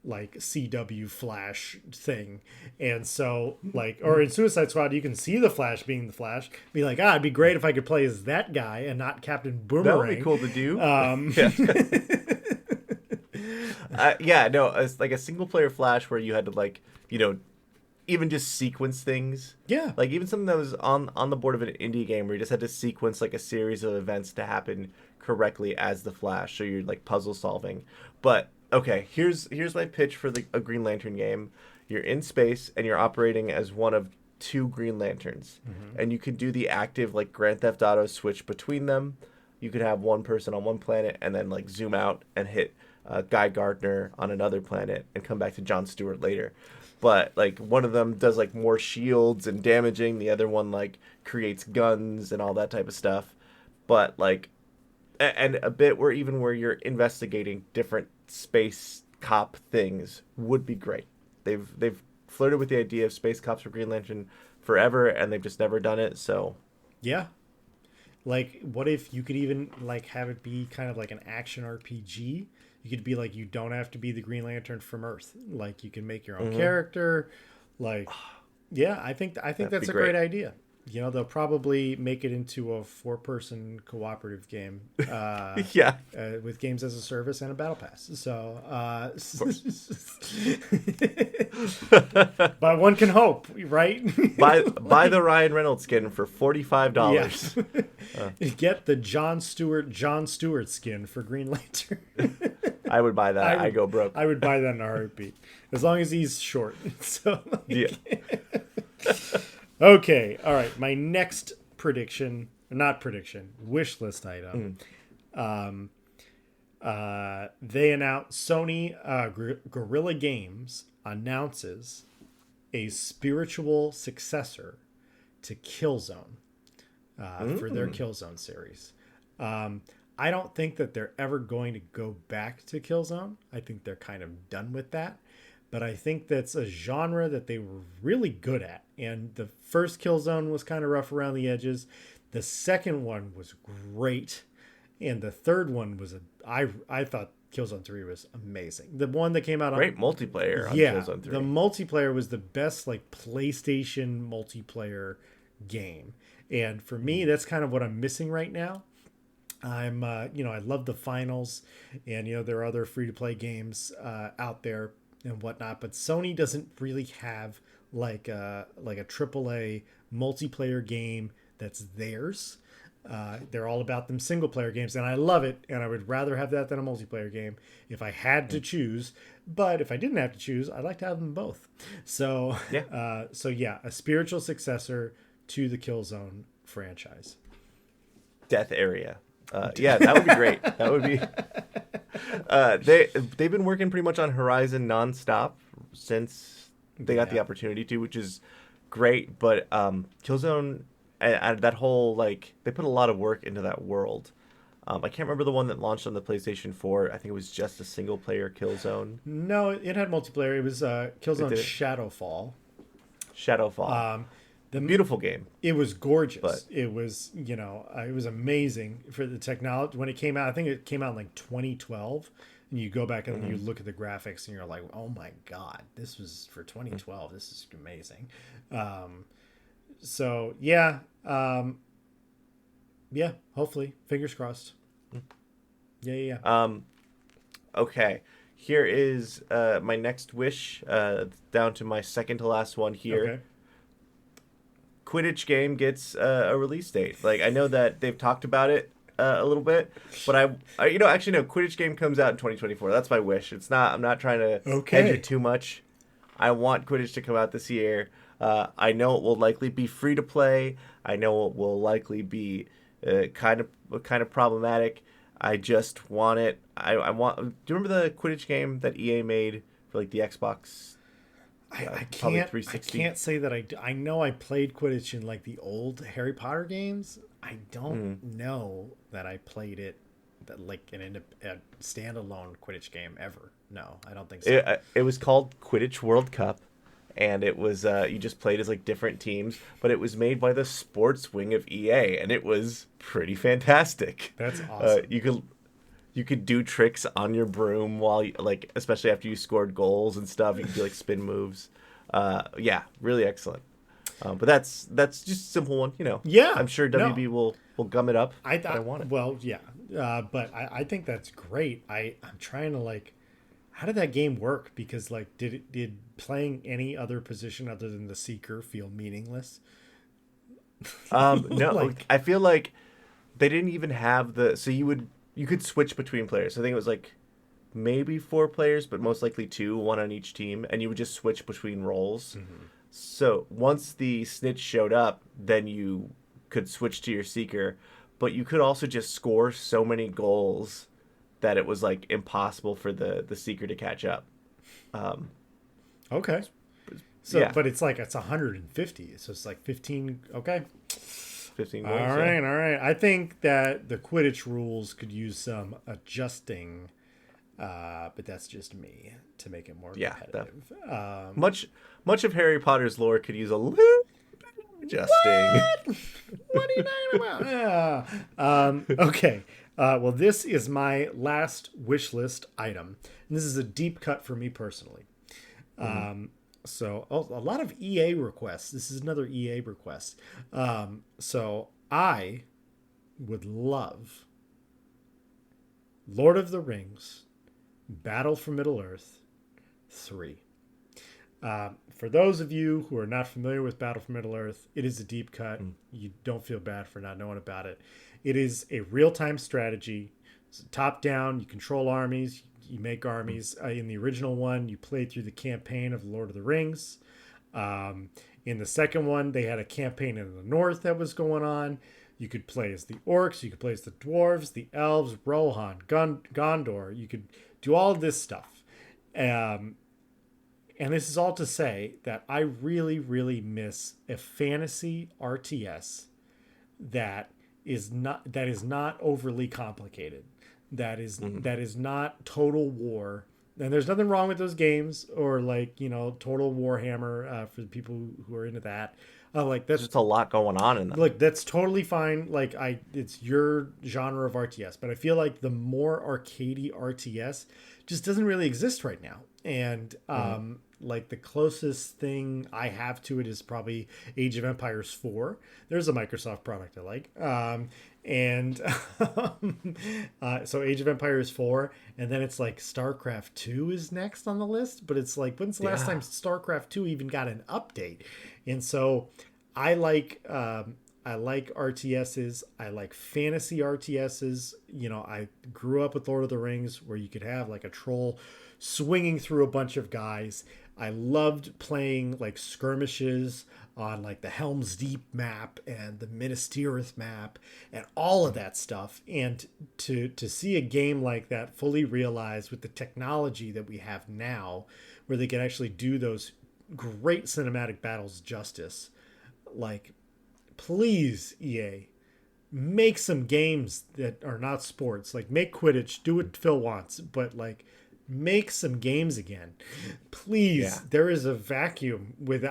like CW Flash thing. And so like, or in Suicide Squad, you can see the Flash being the Flash, be like, it'd be great if I could play as that guy and not Captain Boomerang. That would be cool to do. No, it's like a single player Flash where you had to like, you know, even just sequence things. Yeah. Like even something that was on the board of an indie game where you just had to sequence like a series of events to happen correctly as the Flash. So you're like puzzle solving. But okay, here's my pitch for a Green Lantern game. You're in space and you're operating as one of two Green Lanterns. And you can do the active like Grand Theft Auto switch between them. You could have one person on one planet and then like zoom out and hit Guy Gardner on another planet and come back to Jon Stewart later. But like one of them does like more shields and damaging, the other one like creates guns and all that type of stuff. But like, and a bit where you're investigating different space cop things would be great. They've flirted with the idea of space cops for Green Lantern forever, and they've just never done it. So yeah, like what if you could even like have it be kind of like an action RPG? You could be like, you don't have to be the Green Lantern from Earth. Like you can make your own character. Like, yeah, I think that's a great idea. You know, they'll probably make it into a 4-person cooperative game. With games as a service and a battle pass. So, but one can hope, right? buy the Ryan Reynolds skin for $45. Yeah. Get the Jon Stewart skin for Green Lantern. I would buy that. I go broke. I would buy that in a heartbeat, as long as he's short. So, like, yeah. Okay, all right. My next wish list item. They announced Sony Guerrilla Games announces a spiritual successor to Killzone for their Killzone series. I don't think that they're ever going to go back to Killzone. I think they're kind of done with that. But I think that's a genre that they were really good at. And the first Killzone was kind of rough around the edges. The second one was great. And the third one was I thought Killzone 3 was amazing. The one that came out on great multiplayer on Killzone 3. The multiplayer was the best like PlayStation multiplayer game. And for me, that's kind of what I'm missing right now. I'm I love the finals, and there are other free-to-play games out there and whatnot, but Sony doesn't really have like a AAA multiplayer game that's theirs. They're all about them single player games, and I love it, and I would rather have that than a multiplayer game if I had to choose. But if I didn't have to choose, I'd like to have them both. So a spiritual successor to the Killzone franchise. Death Area. That would be great. That would be. They've been working pretty much on Horizon nonstop since they got the opportunity to, which is great. But Killzone and that whole like they put a lot of work into that world. I can't remember the one that launched on the PlayStation 4. I think it was just a single player Killzone. No, it had multiplayer. It was It Killzone did. Shadowfall. Shadowfall, Um, the beautiful game, It was gorgeous. but It was, it was amazing for the technology when it came out. I think it came out in like 2012, and you go back and you look at the graphics, and you're like, "Oh my god, this was for 2012. This is amazing." So yeah, yeah. Hopefully, fingers crossed. Yeah, yeah, yeah. okay. Here is my next wish. Down to my second to last one here. Okay. Quidditch game gets a release date. Like I know that they've talked about it a little bit, but actually no. Quidditch game comes out in 2024. That's my wish. It's not. I'm not trying to hedge it too much. I want Quidditch to come out this year. I know it will likely be free to play. I know it will likely be kind of problematic. I just want it. I want. Do you remember the Quidditch game that EA made for like the Xbox? I Probably can't. 360. I can't say that I know I played Quidditch in like the old Harry Potter games. I don't know that I played it that like a standalone Quidditch game ever. No, I don't think so. It was called Quidditch World Cup, and it was you just played as like different teams, but it was made by the sports wing of EA, and it was pretty fantastic. That's awesome. You could do tricks on your broom while you, like especially after you scored goals and stuff. You could do like spin moves. Yeah, really excellent. But that's just a simple one, Yeah, I'm sure WB will gum it up. I but I want it. Well, yeah, but I think that's great. I'm trying to like, how did that game work? Because like, did playing any other position other than the seeker feel meaningless? No, Like, I feel like they didn't even have so you could switch between players. I think it was like maybe 4 players, but most likely 2, one on each team, and you would just switch between roles. So once the snitch showed up, then you could switch to your seeker, but you could also just score so many goals that it was like impossible for the seeker to catch up. okay. So, Yeah. but it's 150. So it's like 15. Okay. 15 goals. All right. All right. I think that the Quidditch rules could use some adjusting, but that's just me to make it more competitive. Much of Harry Potter's lore could use a little bit of adjusting. What are you talking about? Okay. Well, this is my last wish list item. And this is a deep cut for me personally. So a lot of EA requests. This is another EA request. So I would love Lord of the Rings, Battle for Middle-earth 3. For those of you who are not familiar with Battle for Middle-earth, it is a deep cut. You don't feel bad for not knowing about it. It is a real-time strategy. It's top-down. You control armies. You make armies. In the original one, you played through the campaign of Lord of the Rings. In the second one, they had a campaign in the north that was going on. You could play as the orcs. You could play as the dwarves, the elves, Rohan, Gondor. You could do all of this stuff. And this is all to say that I really, really miss a fantasy RTS that is not overly complicated. That is not Total War. And there's nothing wrong with those games or Total Warhammer for the people who are into that. That's There's just a lot going on in them. Look, that's totally fine. It's your genre of RTS, but I feel like the more arcadey RTS just doesn't really exist right now. And the closest thing I have to it is probably Age of Empires 4. There's a Microsoft product I like. So Age of Empires 4, and then it's like StarCraft 2 is next on the list, but it's like, when's the last time StarCraft 2 even got an update? And so I like RTSs. I like fantasy RTSs. I grew up with Lord of the Rings, where you could have like a troll swinging through a bunch of guys. I loved playing like skirmishes on like the Helm's Deep map and the Minas Tirith map and all of that stuff. And to see a game like that fully realized with the technology that we have now, where they can actually do those great cinematic battles justice, like, please, EA, make some games that are not sports. Like, make Quidditch, do what Phil wants, but like, make some games again, please. Yeah. There is a vacuum with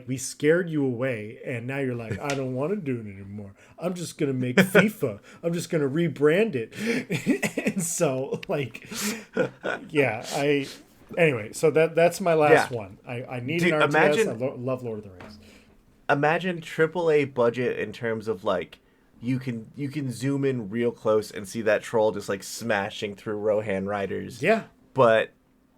we scared you away, and now you're like, I don't want to do it anymore. I'm just gonna make FIFA. I'm just gonna rebrand it. And so like, yeah, anyway, so that's my last one. I need an RTS. Imagine, I love Lord of the Rings. Imagine AAA budget in terms of like, you can zoom in real close and see that troll just like smashing through Rohan riders. Yeah. But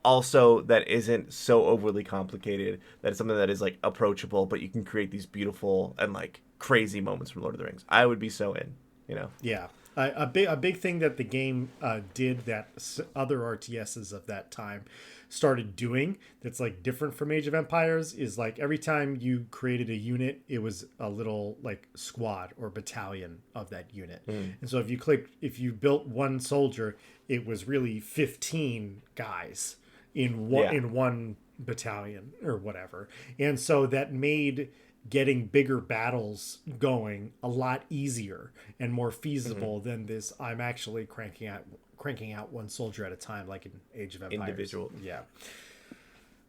also that isn't so overly complicated. That it's something that is like approachable, but you can create these beautiful and like crazy moments from Lord of the Rings. I would be so in, you know. Yeah. A big thing that the game did that other RTSs of that time started doing that's like different from Age of Empires is like every time you created a unit, it was a little like squad or battalion of that unit. And so if you built one soldier, it was really 15 guys in one battalion or whatever. And so that made getting bigger battles going a lot easier and more feasible than this. I'm actually cranking out one soldier at a time, like in Age of Empires. Individual. Yeah.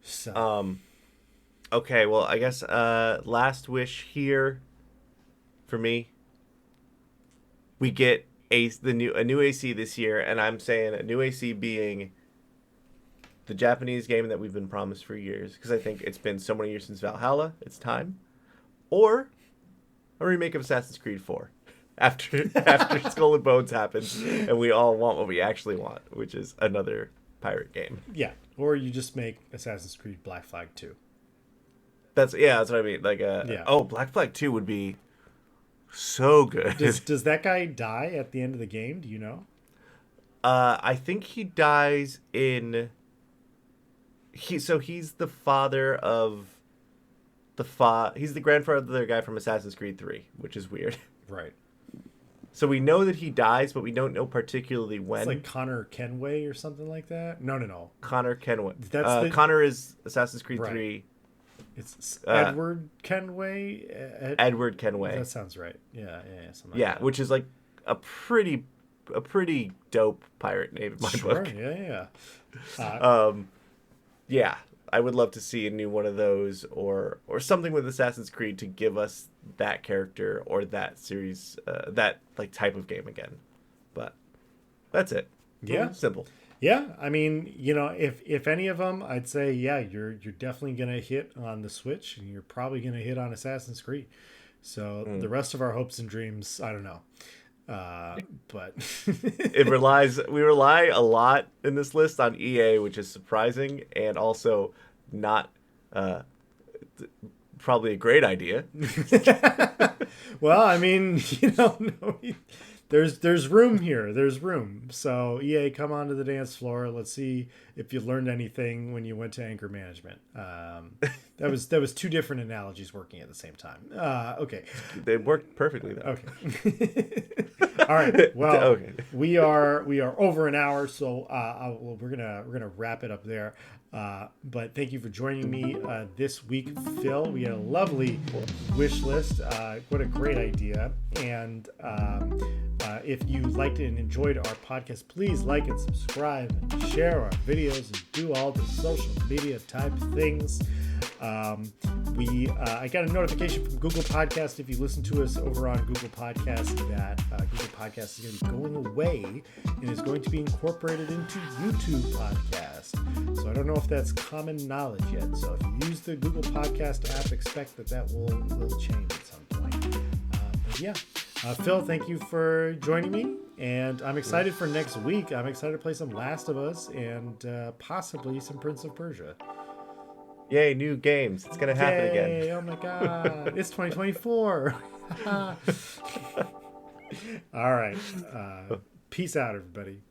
So. Okay. Well, I guess last wish here for me. We get a new AC this year, and I'm saying a new AC being the Japanese game that we've been promised for years, because I think it's been so many years since Valhalla. It's time. Or a remake of Assassin's Creed 4 after Skull and Bones happens and we all want what we actually want, which is another pirate game. Yeah, or you just make Assassin's Creed Black Flag 2. That's what I mean. Like Black Flag 2 would be so good. Does that guy die at the end of the game? Do you know? I think he dies in he's the father of he's the grandfather of the guy from Assassin's Creed 3, which is weird. Right. So we know that he dies, but we don't know particularly when. It's like Connor Kenway or something like that. No. Connor Kenway. That's Connor is Assassin's Creed 3. It's Edward Kenway. Edward Kenway. That sounds right. Yeah. Something like that. Which is like a pretty dope pirate name in my book. Yeah. Yeah. I would love to see a new one of those or something with Assassin's Creed to give us that character or that series, that like type of game again. But that's it. Yeah. Simple. Yeah. I mean, if any of them, I'd say, yeah, you're definitely going to hit on the Switch and you're probably going to hit on Assassin's Creed. So the rest of our hopes and dreams, I don't know. But we rely a lot in this list on EA, which is surprising and also not probably a great idea. Well, I mean, there's room here. There's room. So EA, come onto the dance floor. Let's see if you learned anything when you went to anger management. That was two different analogies working at the same time. Okay, they worked perfectly though. Okay. All right. Well, we are over an hour, so we're gonna wrap it up there. But thank you for joining me this week, Phil. We had a lovely wish list. What a great idea! And if you liked it and enjoyed our podcast, please like and subscribe and share our videos and do all the social media type things. I got a notification from Google Podcast, if you listen to us over on Google Podcast, that Google Podcast is going to be going away and is going to be incorporated into YouTube Podcast. So I don't know if that's common knowledge yet. So if you use the Google Podcast app, expect that will change at some point. But yeah, Phil, thank you for joining me, and I'm excited for next week. I'm excited to play some Last of Us and possibly some Prince of Persia. Yay, new games. It's going to happen again. Oh my God. It's 2024. All right. Peace out, everybody.